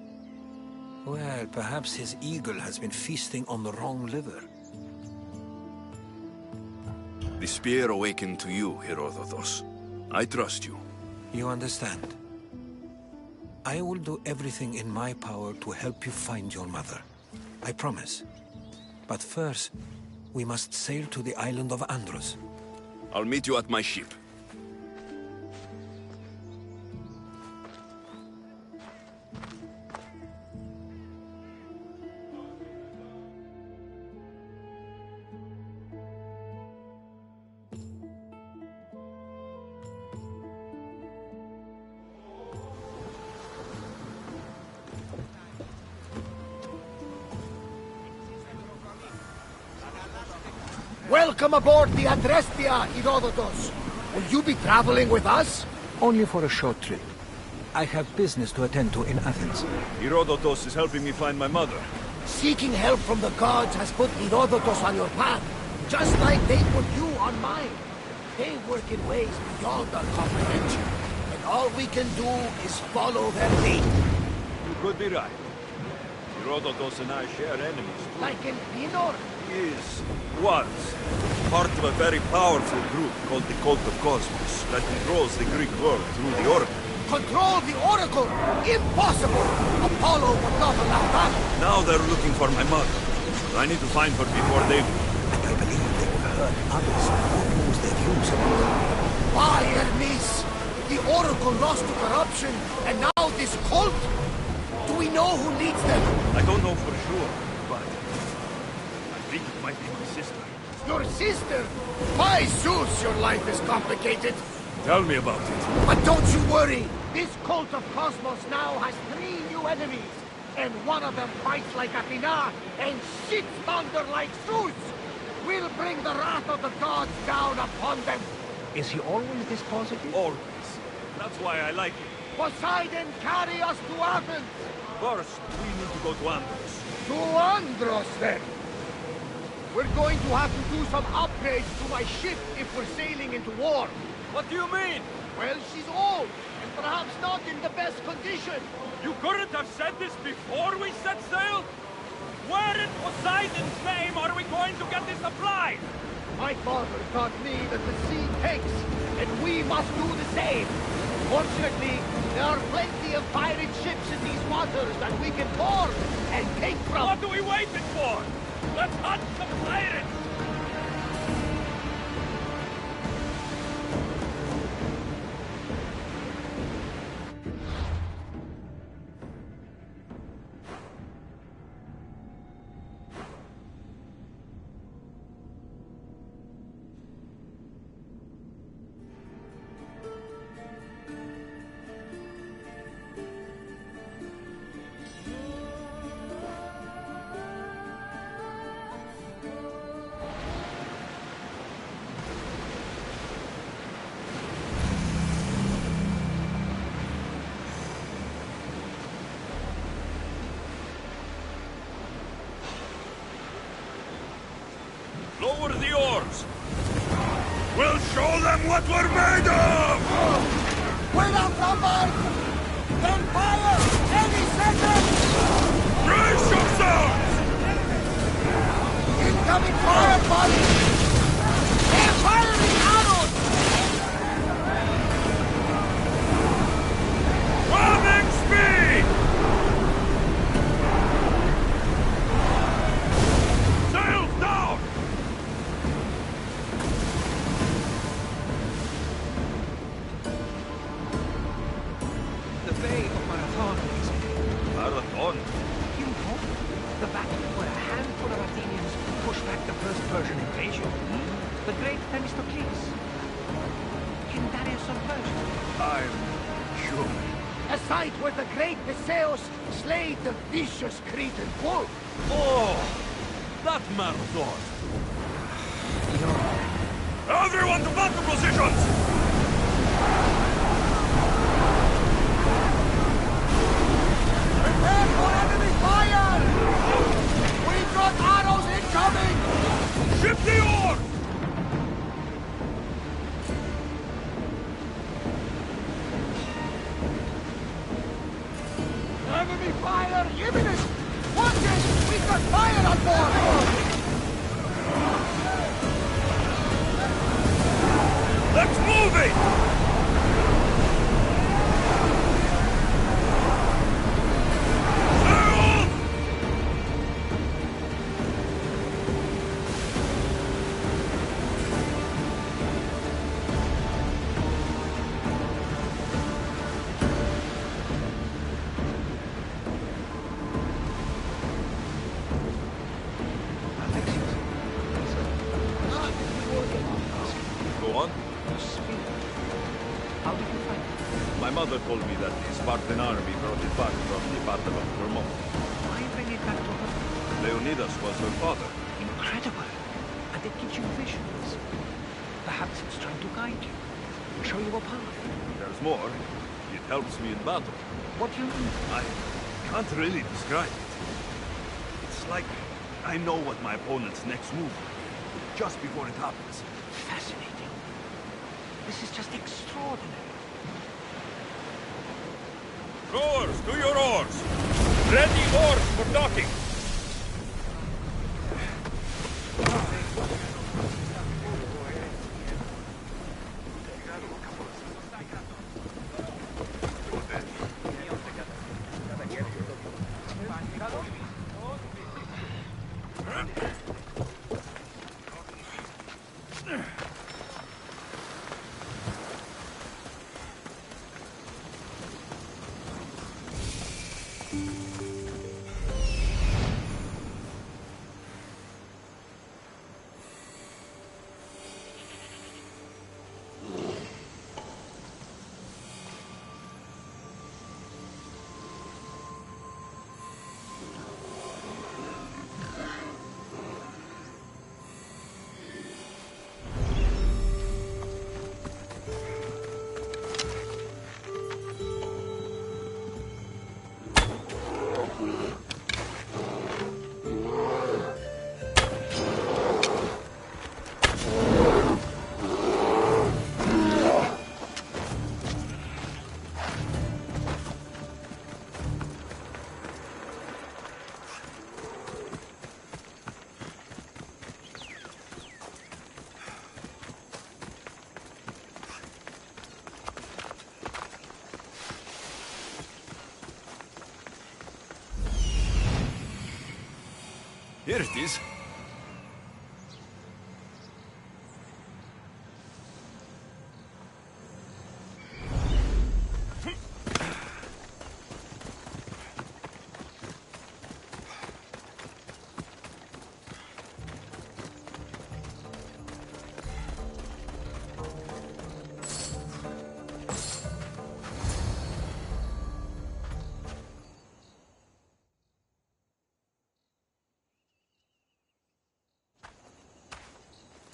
Well, perhaps his eagle has been feasting on the wrong liver. The spear awakened to you, Herodotus. I trust you. You understand. I will do everything in my power to help you find your mother. I promise. But first, we must sail to the island of Andros. I'll meet you at my ship. Welcome aboard the Adrestia, Herodotus. Will you be traveling with us? Only for a short trip. I have business to attend to in Athens. Herodotus is helping me find my mother. Seeking help from the gods has put Herodotus on your path, just like they put you on mine. They work in ways beyond our comprehension, and all we can do is follow their lead. You could be right. Herodotus and I share enemies. Like in Pinor? Was part of a very powerful group called the Cult of Cosmos that controls the Greek world through the Oracle. Control the Oracle? Impossible! Apollo would not allow that! Now they're looking for my mother. I need to find her before they do. And I believe they will hurt others who oppose their views about her. Why, Hermes? The Oracle lost to corruption, and now this cult? Do we know who leads them? I don't know for sure, but I think it might be my sister. Your sister? By Zeus, your life is complicated. Tell me about it. But don't you worry. This cult of Cosmos now has 3 new enemies. And one of them fights like Athena and shits thunder like Zeus. We'll bring the wrath of the gods down upon them. Is he always this positive? Always. That's why I like him. Poseidon, carry us to Athens. First, we need to go to Andros. To Andros, then. We're going to have to do some upgrades to my ship if we're sailing into war. What do you mean? Well, she's old, and perhaps not in the best condition. You couldn't have said this before we set sail? Where in Poseidon's name are we going to get the supplies? My father taught me that the sea takes, and we must do the same. Fortunately, there are plenty of pirate ships in these waters that we can board and take from. What are we waiting for? Let's hunt some pirates! Lower the oars! We'll show them what we're made of! Wait up, Lombard! Then fire! Any second! Brace yourselves! Incoming fire, buddy! They're firing arrows! Ramming speed! Sails down! The Bay of Marathon is Marathon? you know, the battle where a handful of Athenians pushed back the first Persian invasion. The great Themistocles. King Darius of Persia. I'm sure. A site where the great Theseus slayed the vicious Cretan bull. Oh! That Marathon! Everyone to battle positions! Prepare for enemy fire! We've got arrows incoming! Ship the oar! Enemy fire imminent! Watch it! We've got fire on board! Let's move it! Go on. How did you find it? My mother told me that the Spartan army brought it back from the Battle of Vermont. Why bring it back to her? Leonidas was her father. Incredible. And it gives you visions. Perhaps it's trying to guide you. Show you a path. There's more. It helps me in battle. What do you mean? I can't really describe it. It's like I know what my opponent's next move will be, just before it happens. Fascinating. This is just extraordinary. Rowers, to your oars! Ready oars for docking! Here it is.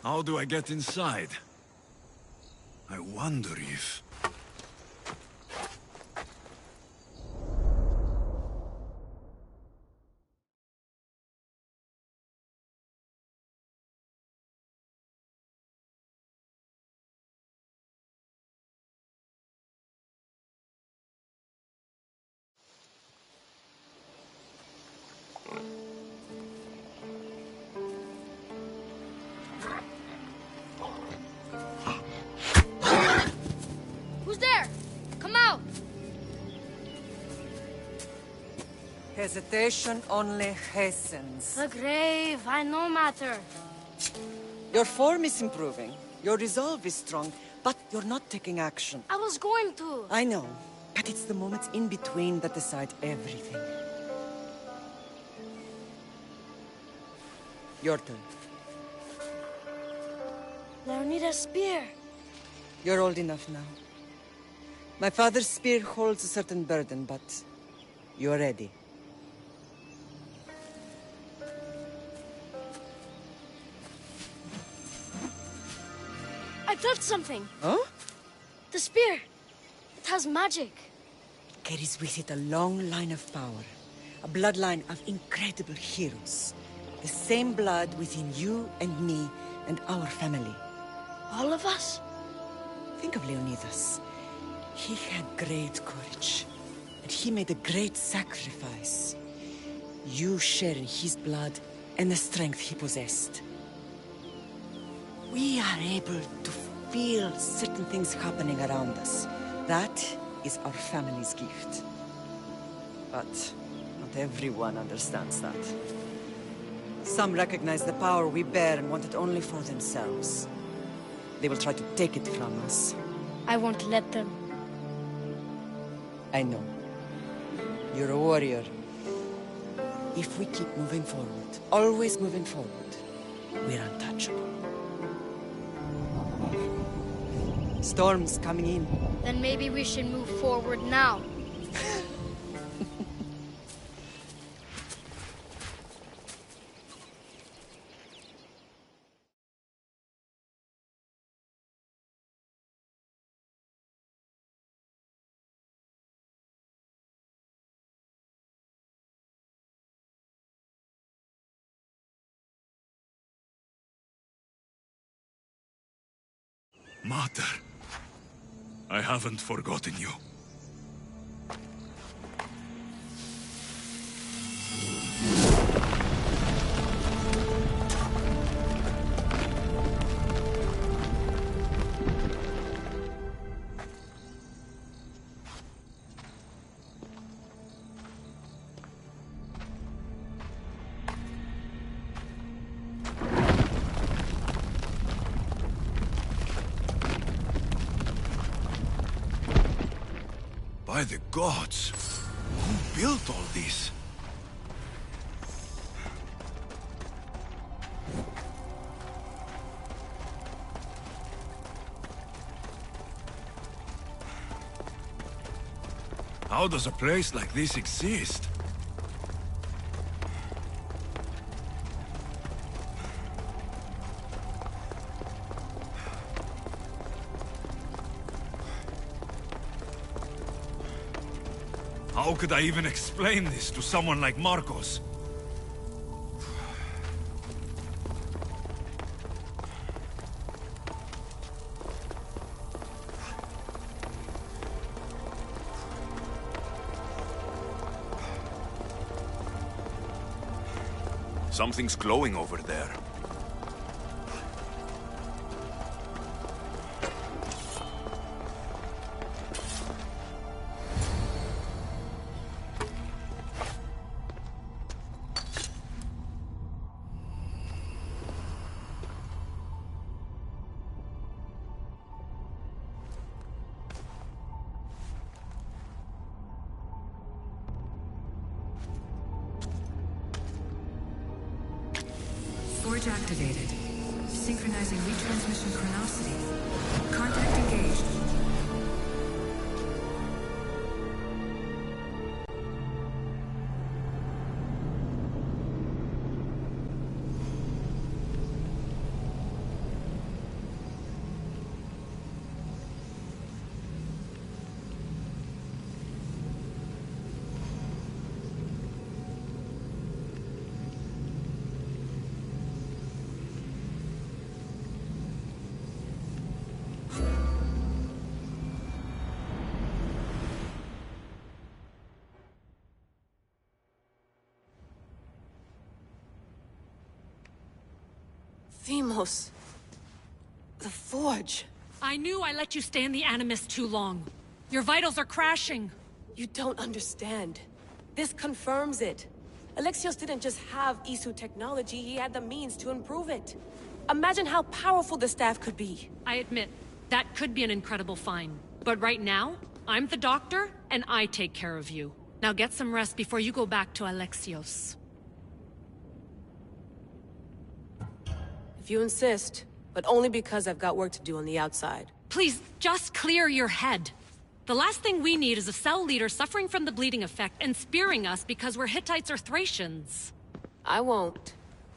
How do I get inside? I wonder if... Hesitation only hastens. The grave, I no matter. Your form is improving. Your resolve is strong, but you're not taking action. I was going to. I know, but it's the moments in between that decide everything. Your turn. Leonida's spear. You're old enough now. My father's spear holds a certain burden, but you're ready. I felt something. Huh? The spear. It has magic. It carries with it a long line of power. A bloodline of incredible heroes. The same blood within you and me and our family. All of us? Think of Leonidas. He had great courage. And he made a great sacrifice. You share in his blood and the strength he possessed. We are able to feel certain things happening around us. That is our family's gift. But not everyone understands that. Some recognize the power we bear and want it only for themselves. They will try to take it from us. I won't let them. I know. You're a warrior. If we keep moving forward, always moving forward, we're untouchable. Storm's coming in. Then maybe we should move forward now. Mater, I haven't forgotten you. By the gods! Who built all this? How does a place like this exist? How could I even explain this to someone like Marcos? Something's glowing over there. Forge activated. Synchronizing retransmission chronicity. Contact engaged. Themos. The Forge. I knew I let you stay in the Animus too long. Your vitals are crashing. You don't understand. This confirms it. Alexios didn't just have Isu technology, he had the means to improve it. Imagine how powerful the staff could be. I admit, that could be an incredible find. But right now, I'm the doctor, and I take care of you. Now get some rest before you go back to Alexios. If you insist, but only because I've got work to do on the outside. Please, just clear your head. The last thing we need is a cell leader suffering from the bleeding effect and spearing us because we're Hittites or Thracians. I won't.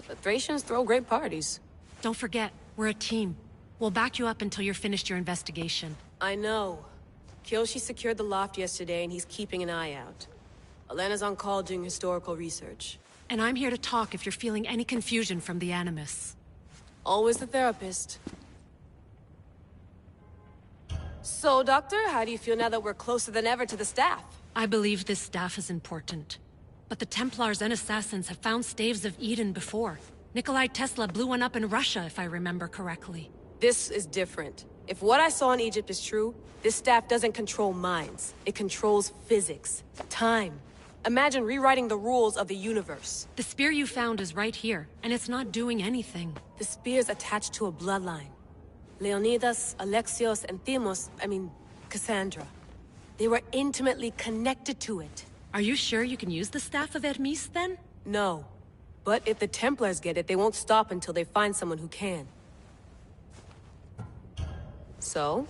The Thracians throw great parties. Don't forget, we're a team. We'll back you up until you're finished your investigation. I know. Kyoshi secured the loft yesterday and he's keeping an eye out. Elena's on call doing historical research. And I'm here to talk if you're feeling any confusion from the Animus. Always the therapist. So, Doctor, how do you feel now that we're closer than ever to the staff? I believe this staff is important. But the Templars and Assassins have found staves of Eden before. Nikolai Tesla blew one up in Russia, if I remember correctly. This is different. If what I saw in Egypt is true, this staff doesn't control minds. It controls physics, time. Imagine rewriting the rules of the universe. The spear you found is right here, and it's not doing anything. The spear's attached to a bloodline. Leonidas, Alexios, and Cassandra. They were intimately connected to it. Are you sure you can use the Staff of Hermes, then? No. But if the Templars get it, they won't stop until they find someone who can. So,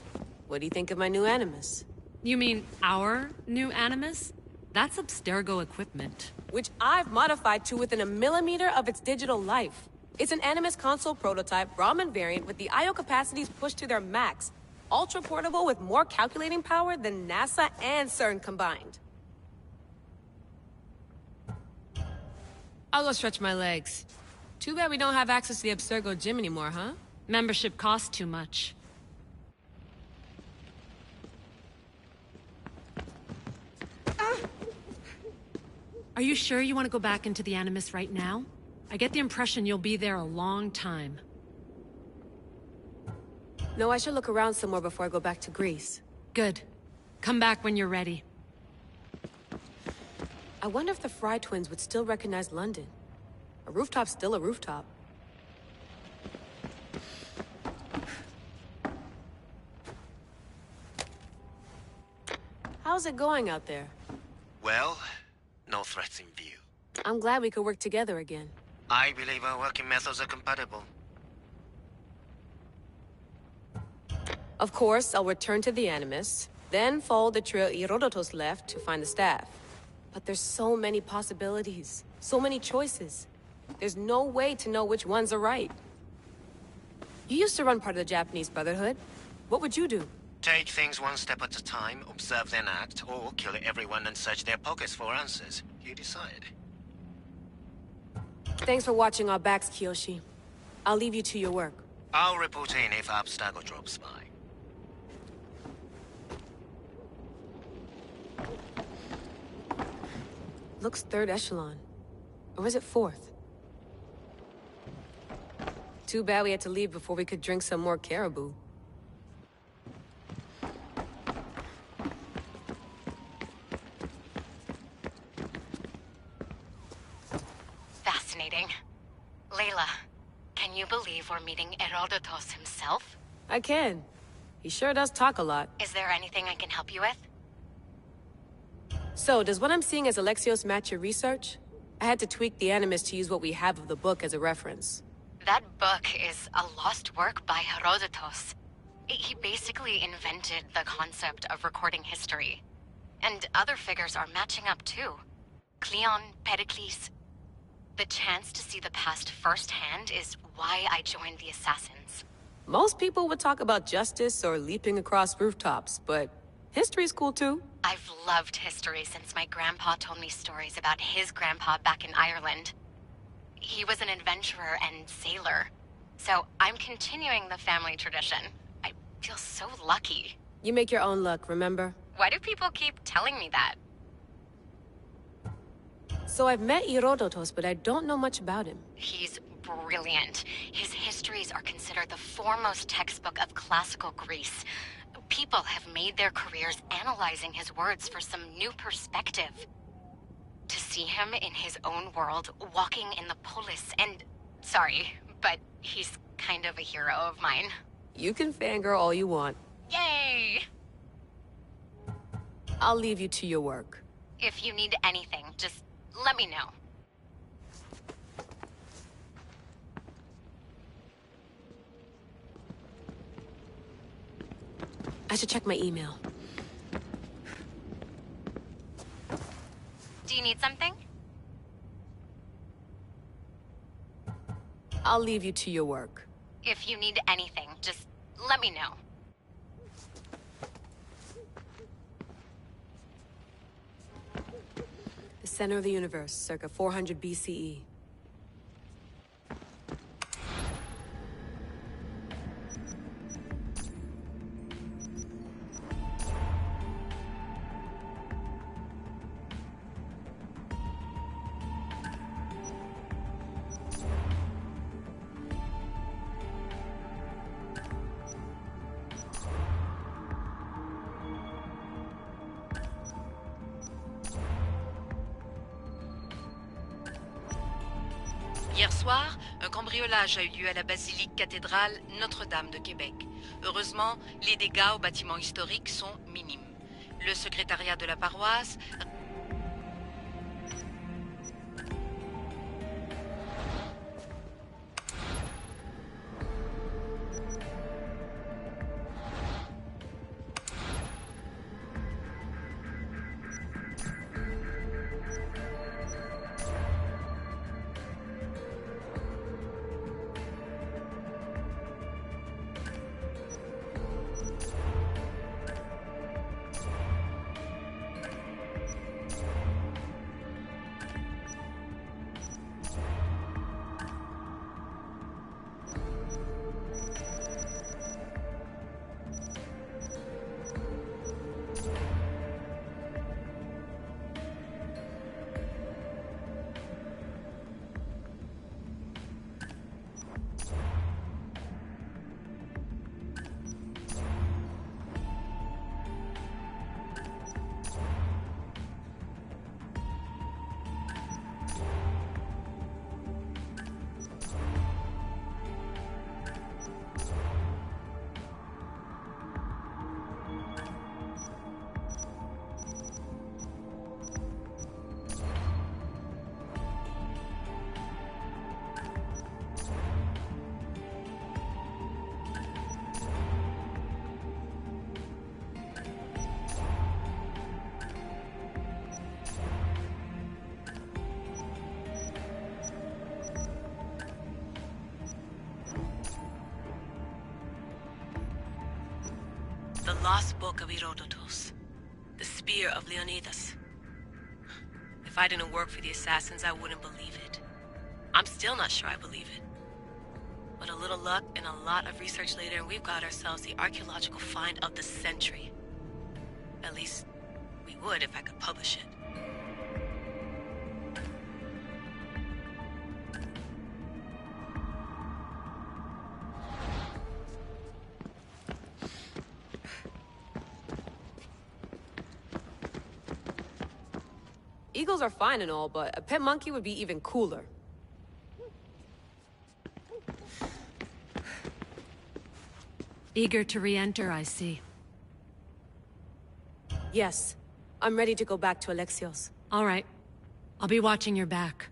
what do you think of my new Animus? You mean our new Animus? That's Abstergo equipment. Which I've modified to within a millimeter of its digital life. It's an Animus console prototype, Brahmin variant with the I/O capacities pushed to their max. Ultra-portable with more calculating power than NASA and CERN combined. I'll go stretch my legs. Too bad we don't have access to the Abstergo gym anymore, huh? Membership costs too much. Are you sure you want to go back into the Animus right now? I get the impression you'll be there a long time. No, I should look around somewhere before I go back to Greece. Good. Come back when you're ready. I wonder if the Fry twins would still recognize London. A rooftop's still a rooftop. How's it going out there? Well, no threats in view. I'm glad we could work together again. I believe our working methods are compatible. Of course, I'll return to the Animus, then follow the trail Herodotus left to find the staff. But there's so many possibilities, so many choices. There's no way to know which ones are right. You used to run part of the Japanese Brotherhood. What would you do? Take things one step at a time, observe then act, or kill everyone and search their pockets for answers. You decide. Thanks for watching our backs, Kiyoshi. I'll leave you to your work. I'll report in if Abstergo drops by. Looks third echelon. Or is it fourth? Too bad we had to leave before we could drink some more caribou. Fascinating. Layla, can you believe we're meeting Herodotus himself? I can. He sure does talk a lot. Is there anything I can help you with? So, does what I'm seeing as Alexios match your research? I had to tweak the Animus to use what we have of the book as a reference. That book is a lost work by Herodotus. He basically invented the concept of recording history. And other figures are matching up too. Cleon, Pericles. The chance to see the past firsthand is why I joined the Assassins. Most people would talk about justice or leaping across rooftops, but history's cool too. I've loved history since my grandpa told me stories about his grandpa back in Ireland. He was an adventurer and sailor. So I'm continuing the family tradition. I feel so lucky. You make your own luck, remember? Why do people keep telling me that? So I've met Herodotus, but I don't know much about him. He's brilliant. His histories are considered the foremost textbook of classical Greece. People have made their careers analyzing his words for some new perspective. see him in his own world, walking in the polis, and... Sorry, but he's kind of a hero of mine. You can fangirl all you want. Yay! I'll leave you to your work. If you need anything, just let me know. I should check my email. Do you need something? I'll leave you to your work. If you need anything, just let me know. The center of the universe, circa 400 BCE. Hier soir, un cambriolage a eu lieu à la basilique cathédrale Notre-Dame de Québec. Heureusement, les dégâts au bâtiment historique sont minimes. Le secrétariat de la paroisse... The Lost Book of Herodotus. The Spear of Leonidas. If I didn't work for the assassins, I wouldn't believe it. I'm still not sure I believe it. But a little luck and a lot of research later, and we've got ourselves the archaeological find of the century. At least, we would if I could publish it. Eagles are fine and all, but a pet monkey would be even cooler. Eager to re-enter, I see. Yes. I'm ready to go back to Alexios. All right. I'll be watching your back.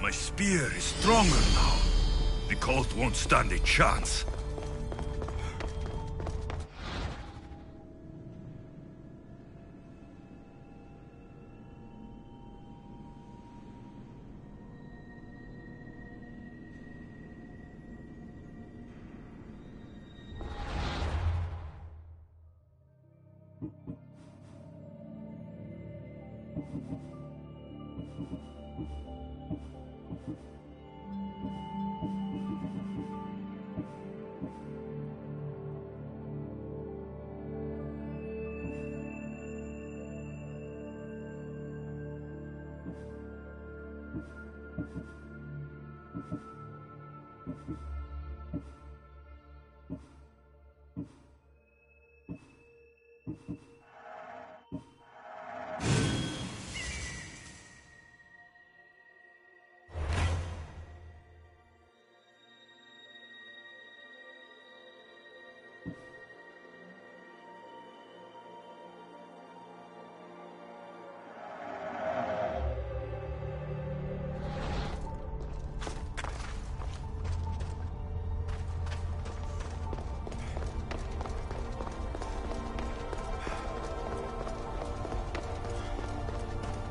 My spear is stronger now. The cult won't stand a chance.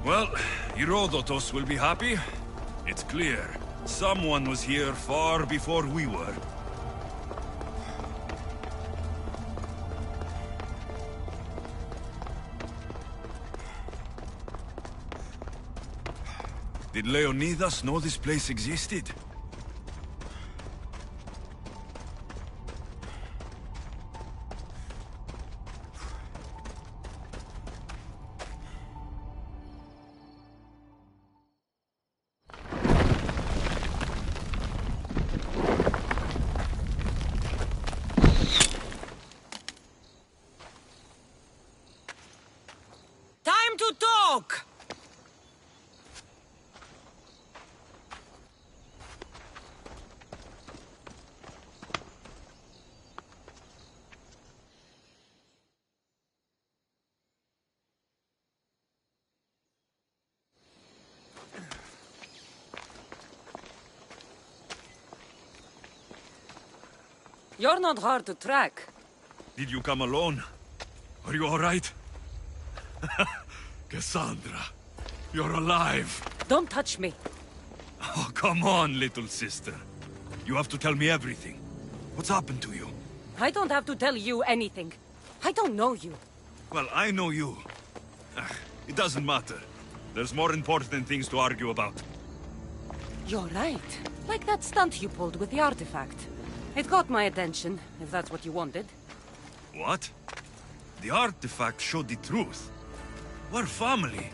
Well, Herodotus will be happy. It's clear. Someone was here far before we were. Did Leonidas know this place existed? Time to talk! You're not hard to track. Did you come alone? Are you all right? Cassandra, you're alive. Don't touch me. Oh, come on, little sister. You have to tell me everything. What's happened to you? I don't have to tell you anything. I don't know you. Well, I know you. It doesn't matter. There's more important things to argue about. You're right. Like that stunt you pulled with the artifact. It got my attention, if that's what you wanted. What? The artifact showed the truth. We're family.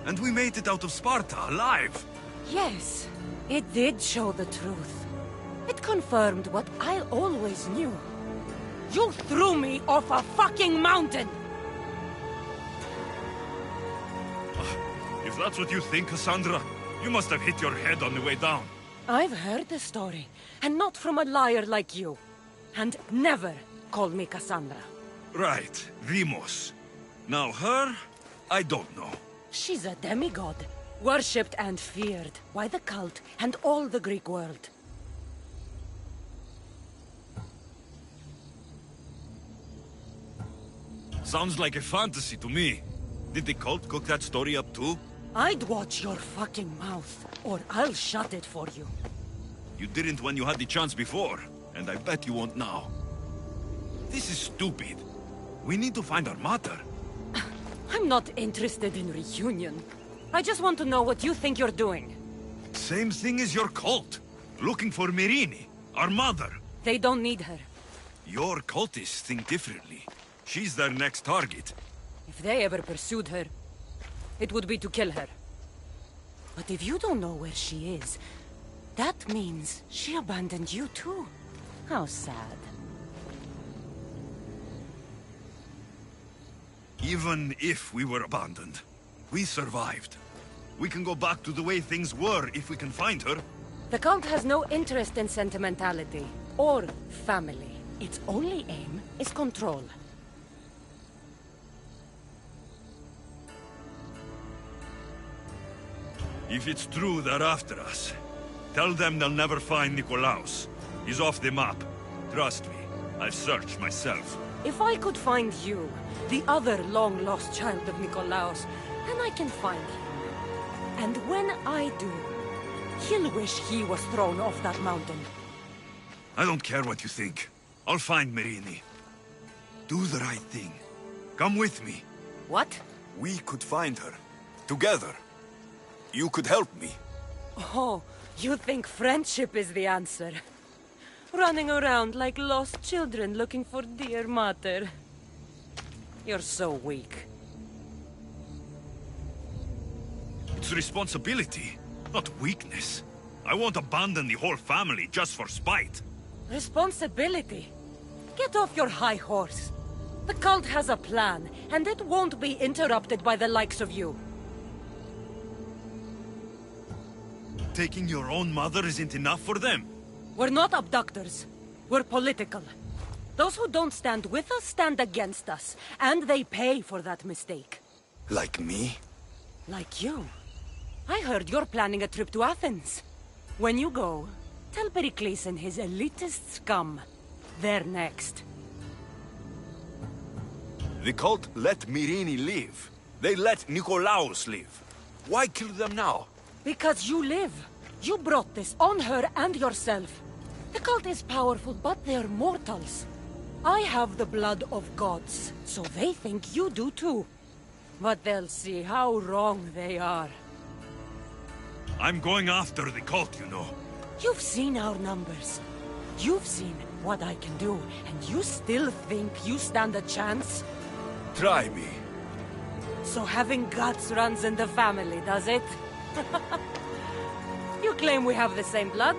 And we made it out of Sparta, alive. Yes, it did show the truth. It confirmed what I always knew. You threw me off a fucking mountain! If that's what you think, Cassandra, you must have hit your head on the way down. I've heard the story, and not from a liar like you. And never call me Cassandra. Right, Demos. Now her, I don't know. She's a demigod, worshipped and feared by the cult and all the Greek world. Sounds like a fantasy to me. Did the cult cook that story up too? I'd watch your fucking mouth, or I'll shut it for you. You didn't when you had the chance before, and I bet you won't now. This is stupid. We need to find our mother. I'm not interested in reunion. I just want to know what you think you're doing. Same thing as your cult. Looking for Myrrine, our mother. They don't need her. Your cultists think differently. She's their next target. If they ever pursued her, it would be to kill her. But if you don't know where she is, that means she abandoned you too. How sad. Even if we were abandoned, we survived. We can go back to the way things were if we can find her. The cult has no interest in sentimentality or family. Its only aim is control. If it's true they're after us, Tell them they'll never find Nikolaos. He's off the map. Trust me, I've searched myself. If I could find you, the other long-lost child of Nikolaos, then I can find him. And when I do, he'll wish he was thrown off that mountain. I don't care what you think. I'll find Myrrine. Do the right thing. Come with me. What? We could find her. Together. You could help me. Oh, you think friendship is the answer? Running around like lost children looking for dear mother. You're so weak. It's responsibility, not weakness. I won't abandon the whole family just for spite. Responsibility? Get off your high horse. The cult has a plan, and it won't be interrupted by the likes of you. Taking your own mother isn't enough for them? We're not abductors. We're political. Those who don't stand with us stand against us, and they pay for that mistake. Like me? Like you. I heard you're planning a trip to Athens. When you go, tell Pericles and his elitist scum. They're next. The cult let Myrrine live. They let Nikolaos live. Why kill them now? Because you live. You brought this on her and yourself. The cult is powerful, but they're mortals. I have the blood of gods, so they think you do too. But they'll see how wrong they are. I'm going after the cult, you know. You've seen our numbers. You've seen what I can do, and you still think you stand a chance? Try me. So having guts runs in the family, does it? You claim we have the same blood,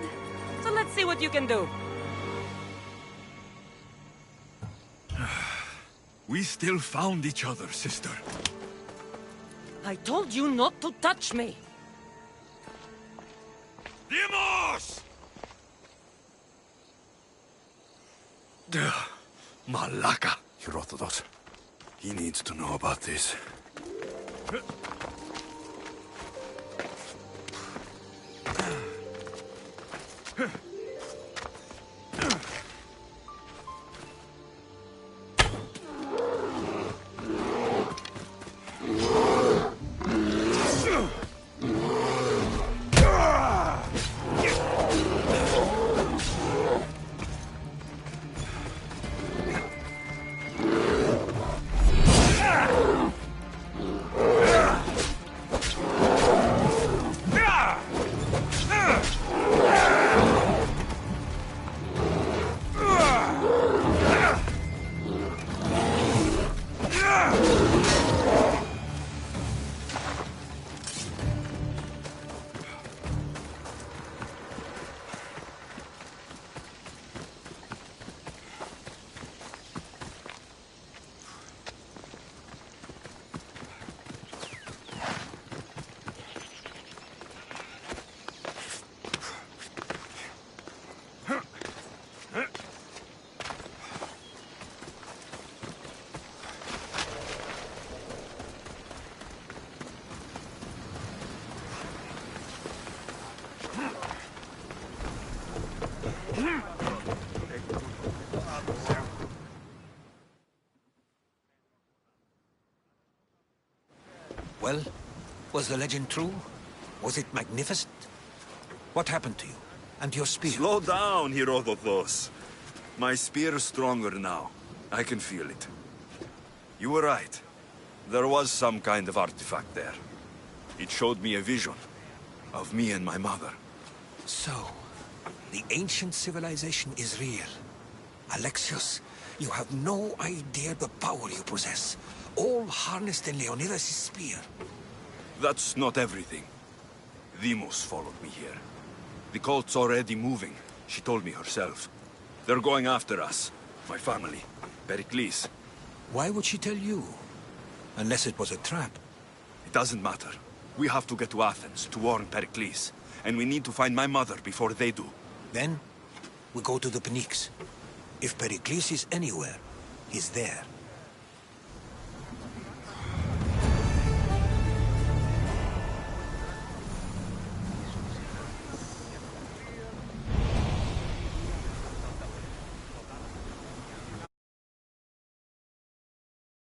so let's see what you can do. We still found each other, sister. I told you not to touch me. Dimos! Malaka. Herodotus. He needs to know about this. Well, was the legend true? Was it magnificent? What happened to you? And your spear? Slow down, Herodotus. My spear is stronger now. I can feel it. You were right. There was some kind of artifact there. It showed me a vision of me and my mother. So, the ancient civilization is real. Alexios, you have no idea the power you possess. All harnessed in Leonidas' spear. That's not everything. Deimos followed me here. The cult's already moving. She told me herself. They're going after us. My family. Pericles. Why would she tell you? Unless it was a trap. It doesn't matter. We have to get to Athens to warn Pericles. And we need to find my mother before they do. Then, we go to the Pnyx. If Pericles is anywhere, he's there.